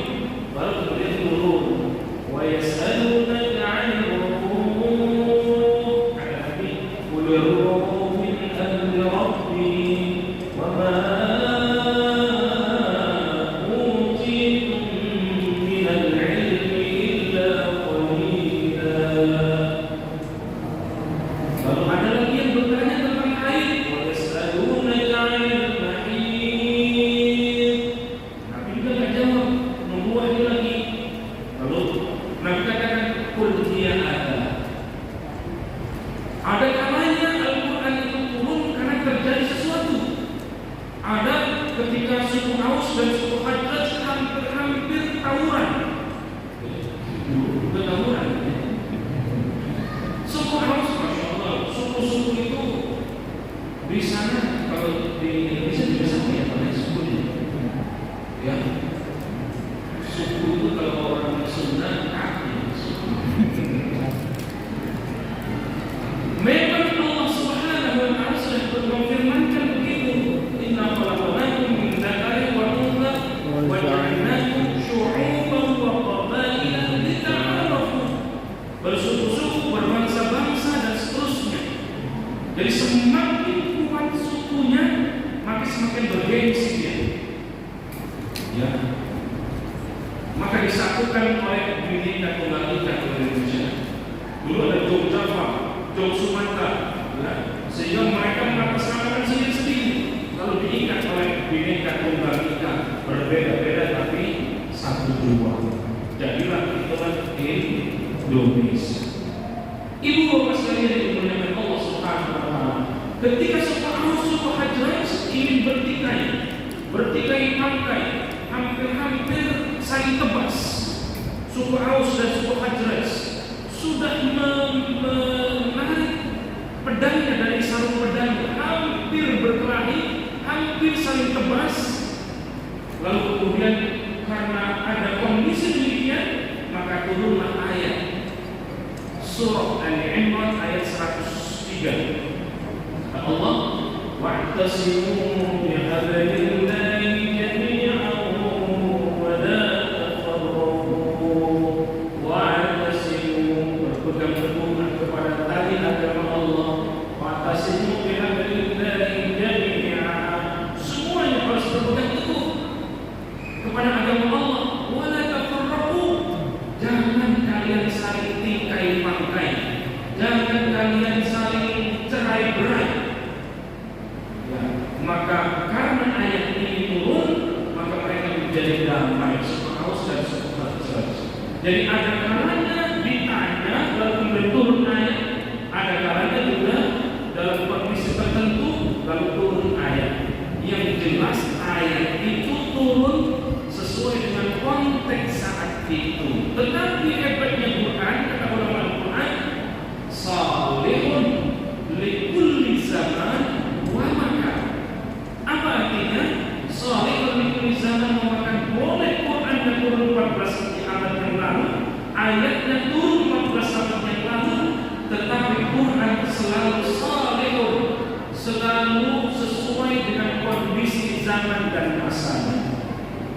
baru kemudian turun. Wa yas'alunaka 'anil ruh, kata Nabi, qul ruh min amri rabbi wa ma bersuku-suku, berbangsa-bangsa dan seterusnya. Jadi semakin kuat sukunya, maka semakin bergengsi dia. Ya. Maka disatukan oleh Bhinneka Tunggal Ika di Indonesia. Dulu ada Jog Java, Jog Sumatera, ya. Sehingga mereka mengatasnamakan sendiri-sendiri, lalu diikat oleh Bhinneka Tunggal Ika, berbeda-beda tapi satu jua. Jadilah itulah Indonesia. Ibu bapak sekalian yang dimuliakan Allah Subhanahu wa taala, ketika separuh suku Hajraj ingin bertikai pangkai, hampir saling tebas. Suku Aus dan suku Hajraj sudah menarik pedangnya dari sarung pedang, hampir berkelahi, hampir saling tebas. Lalu kemudian karena ada kondisi demikian, maka turunlah ayat surah Al-Imran ayat 103. Kata Allah, wa'tasimu bihablillahi jami'an wa la tafarraqu. Wa'tasimu, berpegang teguh kepada tali agama Allah. Wa'tasimu bihablillahi jami'an, semuanya harus berpegang teguh kepada agama Allah. Wa la tafarraqu, jangan kalian saling tikai pangkai, jangan kalian saling cerai berai. maka karena ayat ini turun, maka mereka menjadi damai, suka haus dan suka terus. Jadi ada kalanya ditanya lalu kemudian turun ayat, ada kalanya juga dalam kondisi tertentu lalu turun ayat. Yang jelas ayat itu turun sesuai dengan konteks saat itu. Tetapi hebatnya Quran, kata ulama Al-Quran, salihun likulli zaman wa makan. Apa artinya? Salihun likulli zaman wa makan. Boleh Quran yang turun 14 abad yang lalu, ayatnya turun 14 abad yang lalu, tetapi Quran selalu salihun, selalu sesuai dengan kondisi zaman dan masanya.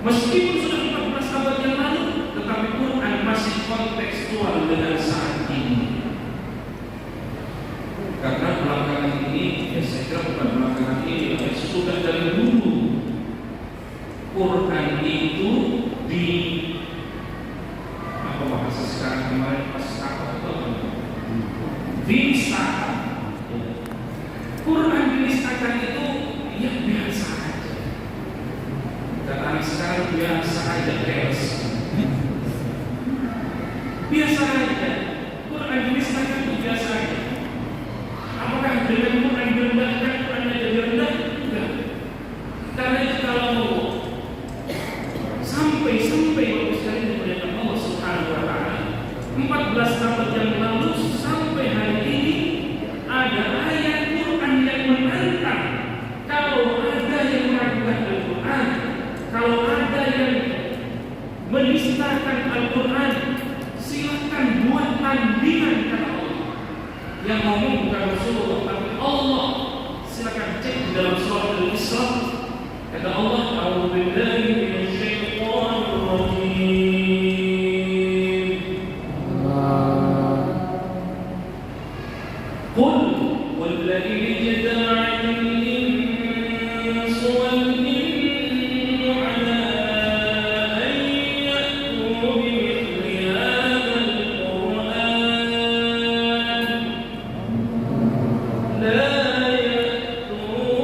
Meskipun sudah 14 abad yang lalu, tetapi Quran masih kontekstual dengan saat ini. Karena belakangan ini, ya saya kira bukan belakangan ini, sudah dari dulu Quran itu di apa bahasa sekarang kemarin pas dinisahkan. Quran dinisahkan itu ya biasa aja. Kata sekarang biasa aja chaos. Biasa aja. Quran dinisahkan itu biasa aja. Apakah dengan Quran direndahkan, Quran jadi rendah? Enggak. Karena itu kalau sampai waktu sekali dimuliakan Allah Subhanahu wa Ta'ala, 14 abad yang lalu sampai hari ini ada ayat Quran yang menantang. Kalau ada yang meragukan Al-Quran, kalau ada yang menistakan Al-Quran, silakan buat tandingan, kata Allah. Yang ngomong bukan Rasulullah tapi Allah. Silakan cek di dalam surah Al-Isra. Kata Allah, a'udzubillahi minasyaitonir rajim. Qul walladzina ijtama'al insu wal jinnu 'ala an ya'tu bimithli hadzal Qur'an la ya'tuna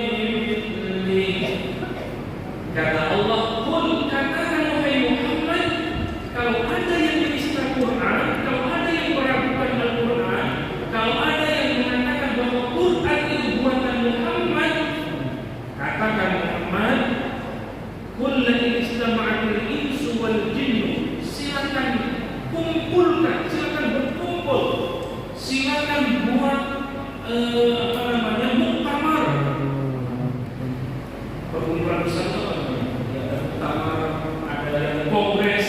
bimithlihi. Kata Allah, qul, katakan wahai Muhammad, kalau ada yang menista Quran, kalau ada yang meragukan Al-Quran, kalau ada yang mengatakan bahwa Quran itu buatan Muhammad, katakan Muhammad, qul la istama'atil insu wal jinnu, silakan kumpulkan, silakan berkumpul, silakan buat muktamar. Perkumpulan besar itu ada muktamar, ada kongres.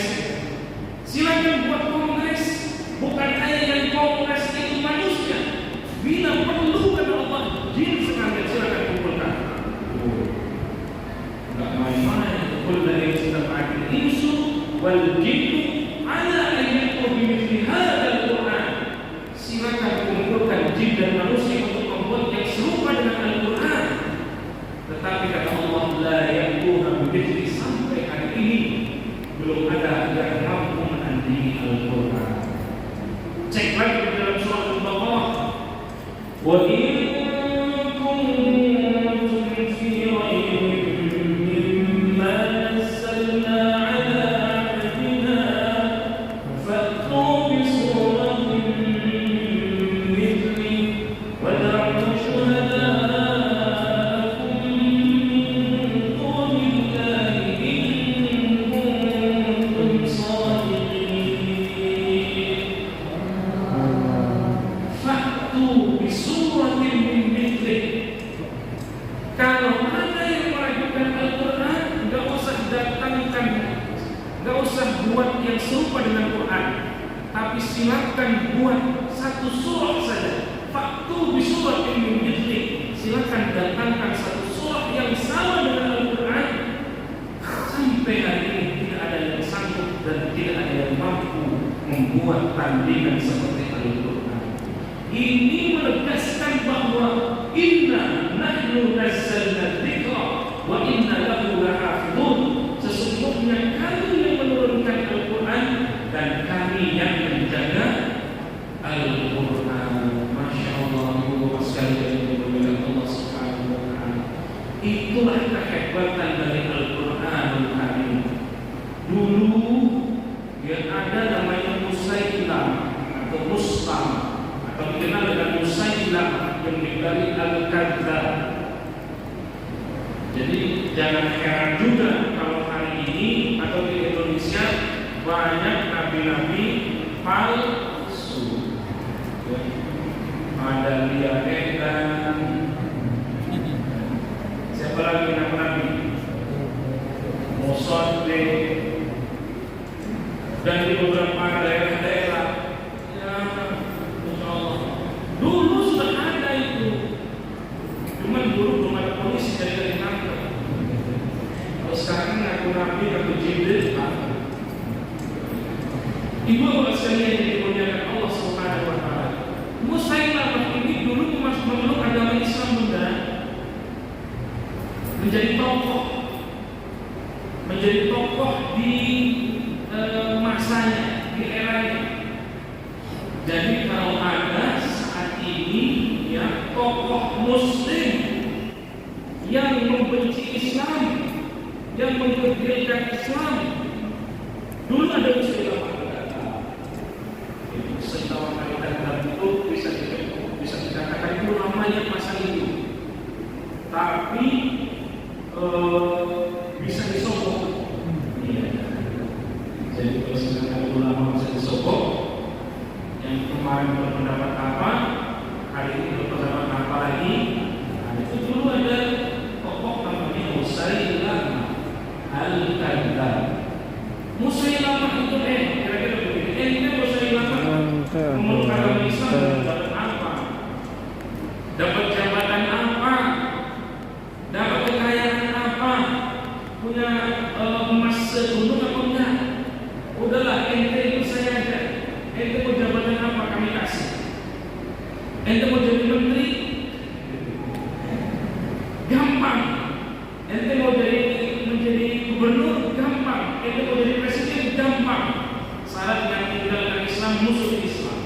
Silakan buat kongres, bukan hanya yang kongres itu manusia. Bila perlu kata Allah, jin sekalian silakan kumpulkan. Enggak main-main. Qul la istama'atil insu wal jinnu 'ala an ya'tu bimithli hadzal Qur'an. Silakan kumpulkan jin dan manusia untuk membuat yang serupa dengan Al-Quran. Tetapi kata Allah, la ya'tuna bimithli, sampai hari ini belum ada yang mampu menandingi Al-Quran. Cek lagi di dalam surah Al-Baqarah. Wa in kuntum fi raybin mimma nazzalna 'ala 'abdina fa'tu bi suratin min mithlihi wad'u shuhada'akum min dunillahi in kuntum shadiqin. Fa'tu bi suratin min mithlihi. Kalau ada yang meragukan Al-Quran, enggak usah datangkan, enggak usah buat yang serupa dengan Quran, tapi silakan buat satu surah saja. Fa'tu bi suratin min mithlihi. Silakan datangkan satu surah yang sama dengan Al-Quran. Sampai hari ini tidak ada yang sanggup dan tidak ada yang mampu membuat tandingan seperti Al-Quran. Ini menegaskan bahwa inna nahnu nazzalna dzikra wa inna lahu lahafidun. Sesungguhnya kami yang menurunkan Al-Quran dan kami yang menjaga Al-Quran. Masya Allah, ibu bapak sekalian yang dimuliakan Allah Subhanahu wa Ta'ala. Jadi jangan heran juga kalau hari ini atau di Indonesia banyak nabi-nabi palsu. Ada Lianetan, siapa lagi nabi? Mosonde, dan di beberapa daerah-daerah. Ya, Insya Allah. Dulu sudah ada itu, cuman dulu belum ada polisi dari nangkep. Kalau sekarang aku nabi, aku Jibril, ibu bapak sekalian yang dimuliakan Allah Subhanahu wa Ta'ala. Musailamah ini dulu memeluk agama Islam Bunda, menjadi tokoh di masanya, di eranya. Jadi kalau ada saat ini ya tokoh Muslim yang membenci Islam, yang mengkerdilkan Islam, dulu ada Musailamah. Setawa kaitan itu bisa dikatakan itu namanya masa itu, tapi bisa disogok. Iya. Jadi kalau sekarang ulama bisa disogok, yang kemarin berpendapat apa, hari ini berpendapat apa lagi. Nah, itu dulu ada tokoh namanya Musailamah Al-Kadzdzab. Musailamah itu kira-kira begini. Ini Musailamah memeluk agama Islam dapat apa? Dapat jabatan apa? Dapat kekayaan apa? Punya emas segunung apa enggak? Udahlah, ente itu saya aja. Ente mau jabatan apa kami kasih? Ente mau jadi menteri? Gampang. Ente mau menjadi gubernur? Gampang. Ente mau jadi presiden? Gampang. Syarat yang meninggalkan Islam, musuh Islam.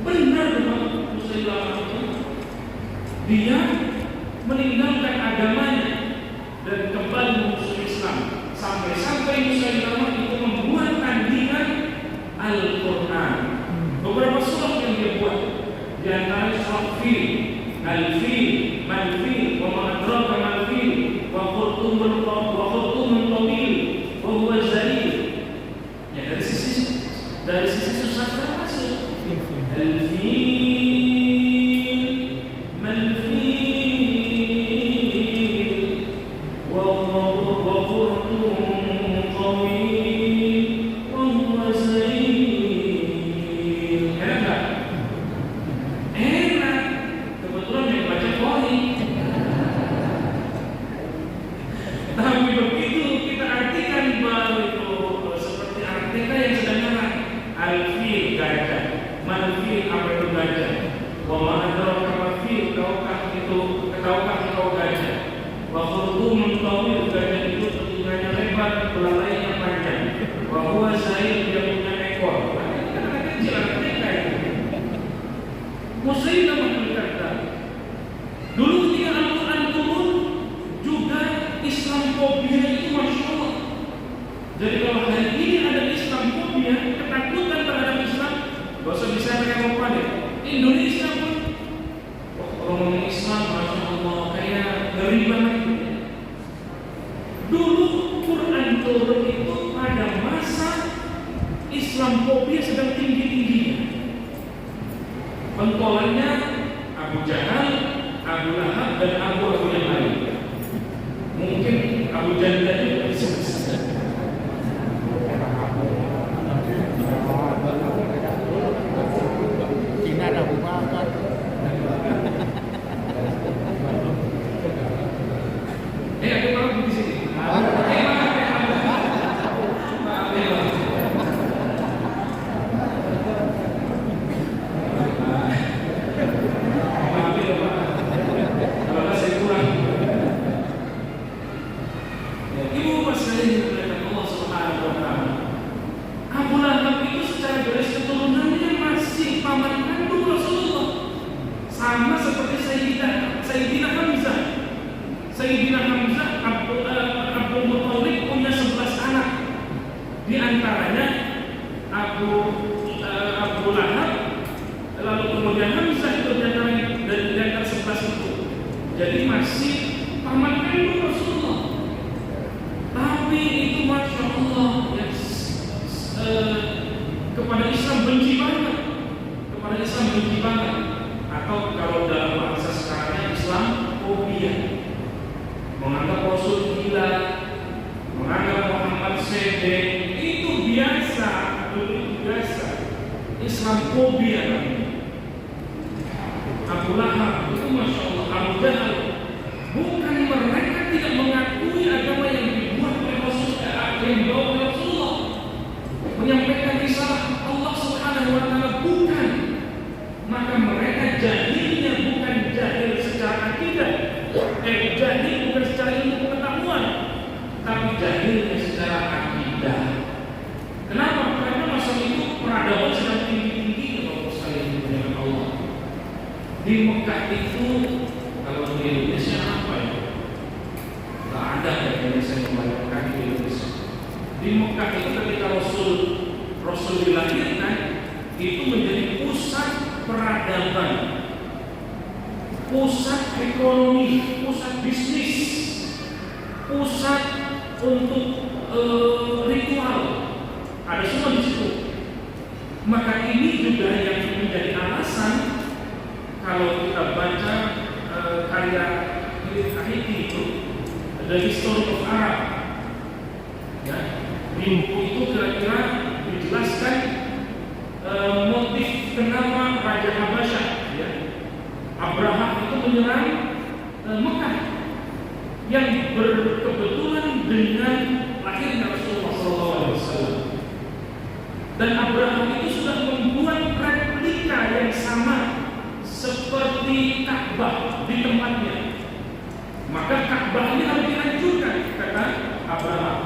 Benar memang Musailamah itu. Dia meninggalkan agamanya dan kembali memusuh Islam. Sampai Musailamah itu membuat tandingan Al-Quran. Beberapa surah yang dia buat, di antara surah Fil, Al-Fil, Mal-Fil, wa ma adraka mal-Fil, wa khurtumul tawil, wa huwa zalil. Ya, dari sisi susah masuk. Al-Fil, Mal-Fil, wa khurtumul tawil, wa huwa zalil. Enak? Enak. Kebetulan yang baca Qur'an. Tapi begitu kita artikan baru itu seperti artikel yang sederhana. Al-Fil, gajah. Mal-Fil, apa itu gajah? Wa ma adraka mal-Fil, tahukah engkau gajah? Wa khurtumul tawil, gajah itu telinganya lebar, belalainya panjang. Wa huwa zahir, dia punya ekor. Kata-kata kecil artikel itu. Musailamah Al-Kadzdzab. Dulu ketika Al-Quran turun, juga Islamofobia itu masya Allah. Jadi kalau hari ini ada Islamofobia, ketakutan terhadap Islam, gak usah bisa mereka mau panik. Indonesia pun, orang Islam masya Allah kayak ngeri banget. Dulu Quran turun itu pada masa Islamofobia sedang tinggi-tingginya. Pentolannya Abu Jahal, Abu Lahab, dan Abu yang lain. Mungkin Abu Jahal juga bisa. Cina ada Abu Bakar. Ada orang di sini. Sama seperti Sayyidina Hamzah. Sayyidina Hamzah Abdul Muttalib punya 11 anak. Di antaranya Abu Lahab, lalu kemudian Hamzah itu di antara 11 itu. Jadi masih paman kandung Rasulullah. Tapi itu Masya Allah ya, kepada Islam benci banget. Kepada Islam benci banget. Atau kalau dalam bahasa sekarangnya Islam fobia. Menganggap Rasul gila, menganggap Muhammad sedek, itu biasa, itu biasa. Islam fobia. Abu Lahab itu Masya Allah, Abu Jahal. Bukan mereka tidak mengakui agama yang dibuat oleh Rasul, yang dibawa oleh Rasulullah, menyampaikan risalah Allah Subhanahu wa Ta'ala, bukan. Maka mereka jahilnya bukan jahil secara akidah, jahil bukan secara ilmu pengetahuan, tapi jahilnya secara akidah. Kenapa? Karena masa itu peradaban sedang tinggi-tinggi kalau sekali dengan Allah. Di Mekah itu, kalau di Indonesia apa ya? Tidak ada yang Indonesia membayangkan di Indonesia. Di Mekah itu ketika Rasul dilahirkan, itu menjadi pusat peradaban, pusat ekonomi, pusat bisnis, pusat untuk ritual, ada semua di situ. Maka ini juga yang menjadi alasan kalau kita baca karya Ahiti itu, The History of Arab, ya, di buku itu kira-kira dijelaskan motif kenapa Raja Habasyah, ya, Abraham itu menyerang Mekah yang berkebetulan dengan lahirnya Rasulullah SAW. Dan Abraham itu sudah membuat replika yang sama seperti Ka'bah di tempatnya. Maka Ka'bah ini harus dihancurkan, kata Abraham.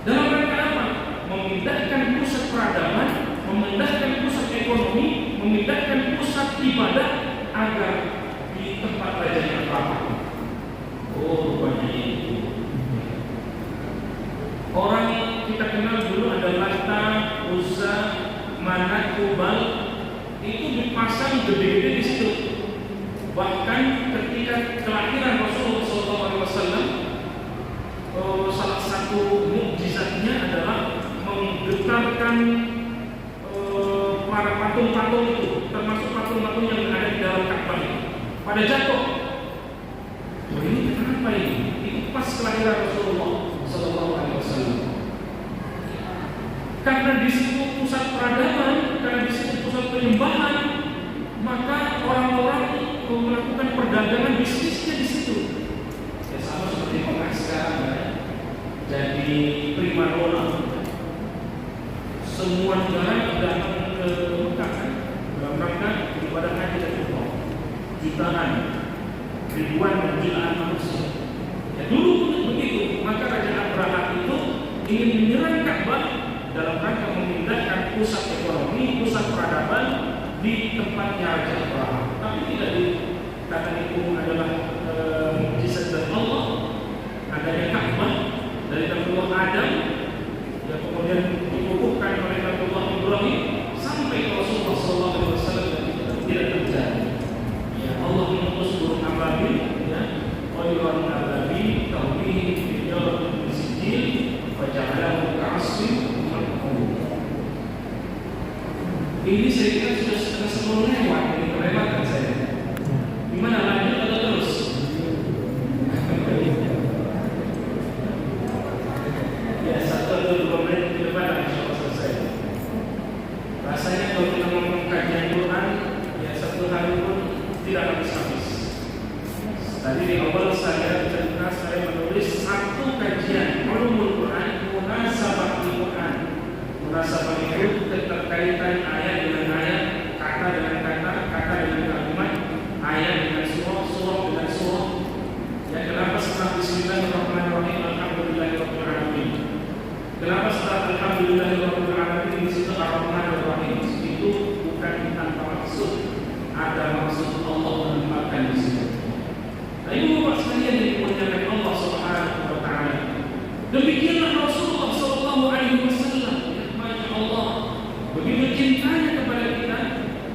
Dalam rangka apa? Memindahkan pusat peradaban, memindahkan pusat ekonomi, memindahkan pusat ibadah agar di tempat rajanya Abraham. Oh, rupanya itu. Orang kita kenal dulu ada Lata, Uzza, Manat, Hubal, itu dipasang gede-gede di situ. Bahkan ketika kelahiran Rasulullah SAW, salah satu mukjizatnya adalah menggetarkan para patung-patung itu, termasuk patung-patung yang ada di dalam Ka'bah itu, pada jatuh. Oh, ini kenapa ini? Itu pas kelahiran Rasulullah SAW. Karena di situ pusat peradaban, karena di situ pusat penyembahan, maka orang-orang melakukan perdagangan bisnisnya di situ. Ya, sama seperti Mekah sekarang, ya. Jadi primadona. Semua negara datang ke Mekah kan, dalam rangka ibadah haji dan umrah. Jutaan, ribuan dan jutaan manusia. Ya, dulu begitu. Maka Raja Abraham itu ingin menyerang Ka'bah dalam rangka memindahkan pusat ekonomi, pusat peradaban di tempatnya Raja Abraham. Tapi tidak dikatakan itu adalah mukjizat dari Allah. Adanya Ka'bah dari Nabiullah Adam yang kemudian dikukuhkan oleh Nabiullah Ibrahim sampai ke Rasulullah SAW dan tidak terjadi. Ya, Allah mengutus burung ababil, ya, Qairan ababil, taubihi bijarat bisijil, faja'alahu ka'asfin. Ini saya kira sudah setengah 10 lewat, ini kelewatan saya. Gimana, lanjut atau terus? Ya, 1-2 menit ke depan insya Allah selesai. Rasanya kalau kita ngomong kajian Quran, ya 1 hari pun tidak habis-habis. Tadi di awal saya cerita, saya menulis 1 kajian Ulumul Quran, Munasabah Quran. Munasabah itu keterkaitan ayat dengan ayat, kata dengan kata, kata dengan kalimat, ayat dengan surah, surah dengan surah. Ya, kenapa setelah Bismillahirrahmanirrahim Alhamdulillahirabbil alamin? Kenapa setelah Alhamdulillahirabbil alamin di situ Ar-Rahmanir-Rahim? Itu bukan tanpa maksud, ada maksud Allah menempatkan di situ. Nah, ini Bapak sekalian yang dimuliakan Allah Subhanahu wa Ta'ala. Demikianlah Rasulullah SAW. Masya Allah, begitu cintanya kepada kita.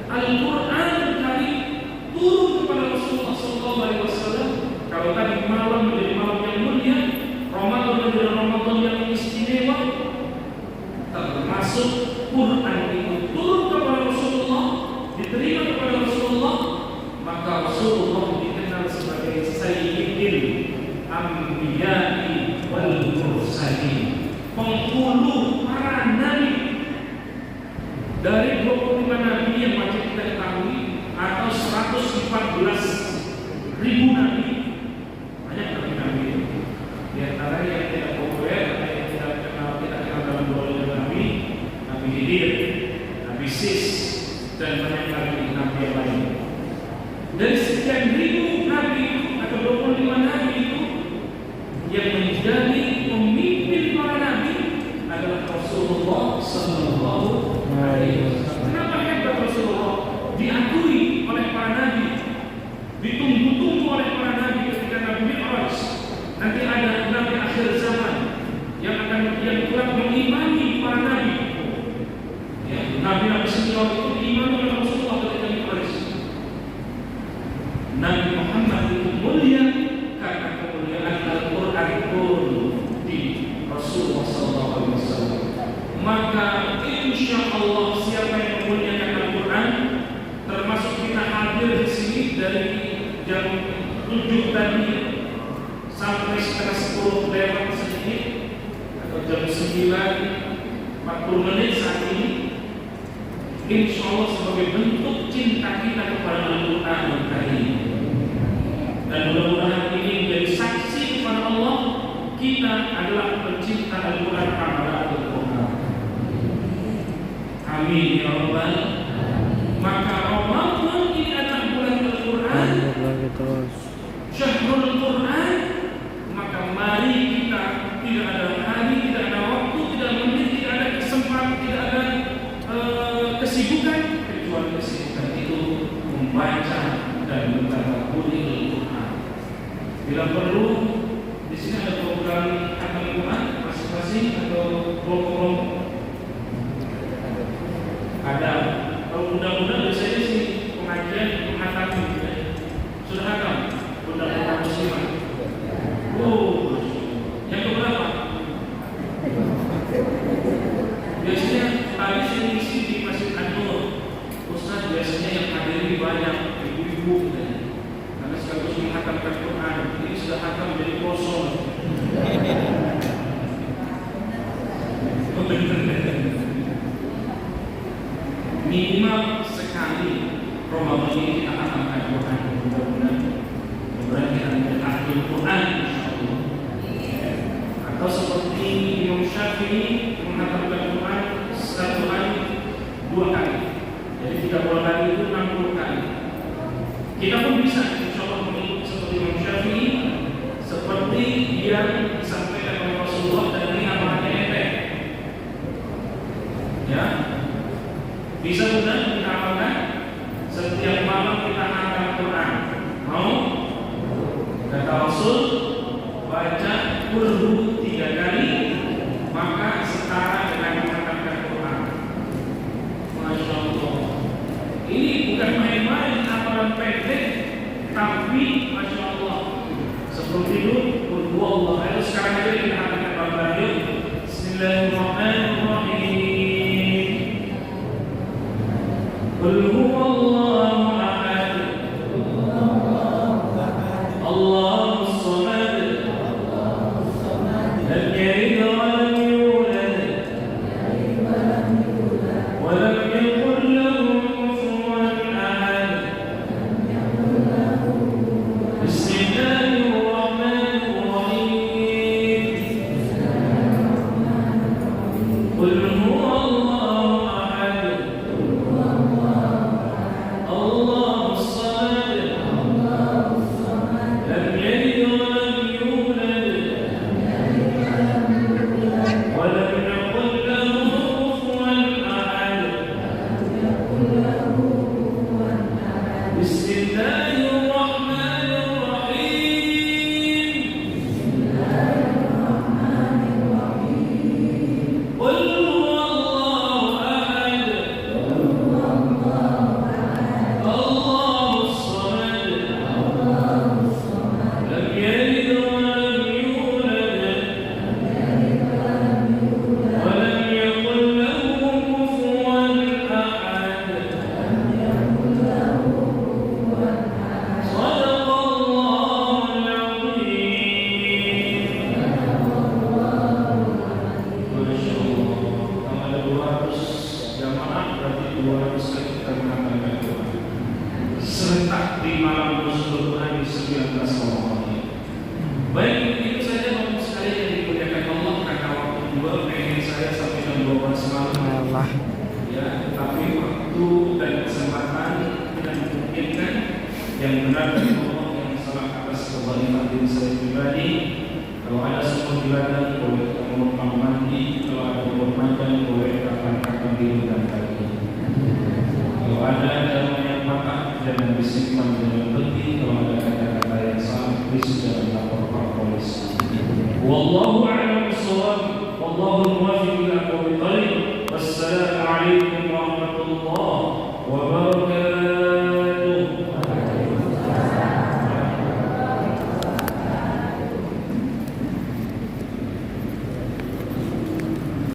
Al-Quran Al-Karim turun kepada Rasulullah SAW. Kalau tadi malam menjadi malam yang mulia, Ramadan menjadi Ramadan yang ribu nabi, banyak nabi. Di antara yang tidak populer, yang tidak kenal dalam dua nabi, Nabi Khidir, Nabi Sis, dan banyak lagi nabi yang lain. Dari sekian ribu nabi atau 25 nabi itu, yang menjadi pemimpin para nabi adalah Rasulullah Sallallahu Alaihi Wasallam. Kenapa hebat Rasulullah? Diakui oleh para nabi, ditunggu-tunggu oleh para nabi ketika Nabi Mi'raj. Nanti ada nabi akhir zaman yang telah mengimani para nabi. Ya, nabi-nabi senior itu diimani oleh Rasulullah ketika Mi'raj. Nabi Muhammad itu mulia karena kemuliaan Al-Quran pun di Rasulullah SAW. Maka insya Allah siapa yang memuliakan Al-Quran, termasuk kita hadir di sini dari jam 7 tadi sampai setengah 10 lewat sedikit, atau jam 9 40 menit saat ini, insya Allah sebagai bentuk cinta kita kepada Al-Quran Al-Karim. Dan mudah-mudahan ini menjadi saksi kepada Allah kita adalah pencinta Al-Quran pada Al-Quran. Amin ya Rabbal. Maka Ramadan ini adalah bulan Al-Quran, Syahrul Quran. Maka mari kita, tidak ada hari, tidak ada waktu, tidak ada menit, tidak ada kesempatan, tidak ada kesibukan kecuali kesibukan itu membaca dan mentadabburi Al-Quran. Bila perlu, di sini ada program khatam Quran masing-masing atau kelompok-kelompok. Ada. Kalau mudah-mudahan biasanya sih pengajian menghatam. Sudah hatam? Mudah-mudahan muslimah. Oh, yang keberapa? Biasanya tadi saya isi di Masjid An-Nur. Ustaz biasanya yang hadiri banyak ibu-ibu. Karena sekaligus menghatamkan Quran. Ini sudah hatam jadi kosong. Minimal sekali Ramadan ini kita hatamkan Quran. Mudah-mudahan kita menjadi ahli Quran insyaallah. Atau seperti Imam Syafi'i menghatamkan Quran satu hari 2 kali. Jadi 30 hari itu 60 kali. Kita pun bisa insyaallah mengikuti seperti Imam Syafi'i, seperti yang disampaikan oleh Rasulullah dan ini amalannya enteng. Ya, bisa mudah kita amalkan. Setiap malam kita hatam Quran. Mau? Kata Rasul, baca Qul 3 kali, maka setara dengan menghatamkan Quran. Masya Allah. Ini bukan main-main amalan pendek, tapi Masya Allah. Sebelum tidur, Qul huwallahu ahad. Sekarang aja kita hatamkan bareng-bareng. Bismillahirrahmanirrahim. Qul huwallahu ahad. Allahus samad. Lam yalid wa lam yulad. Wa lam yakul lahu kufuwan ahad. Bismillahirrahmanirrahim. Qul huwallahu ahad. Allahus samad. Lam yalid silakan, boleh numpang mandi, kalau ada umur panjang boleh kapan-kapan diundangkan. Kalau ada jalan yang patah jangan disimpan dalam peti, kalau ada kata-kata yang salah please jangan lapor ke polisi. Wallahu a'lam bishawab, wallahu muwaffiq ila aqwamit thoriq. Wassalamu alaikum warahmatullahi wabarakatuh.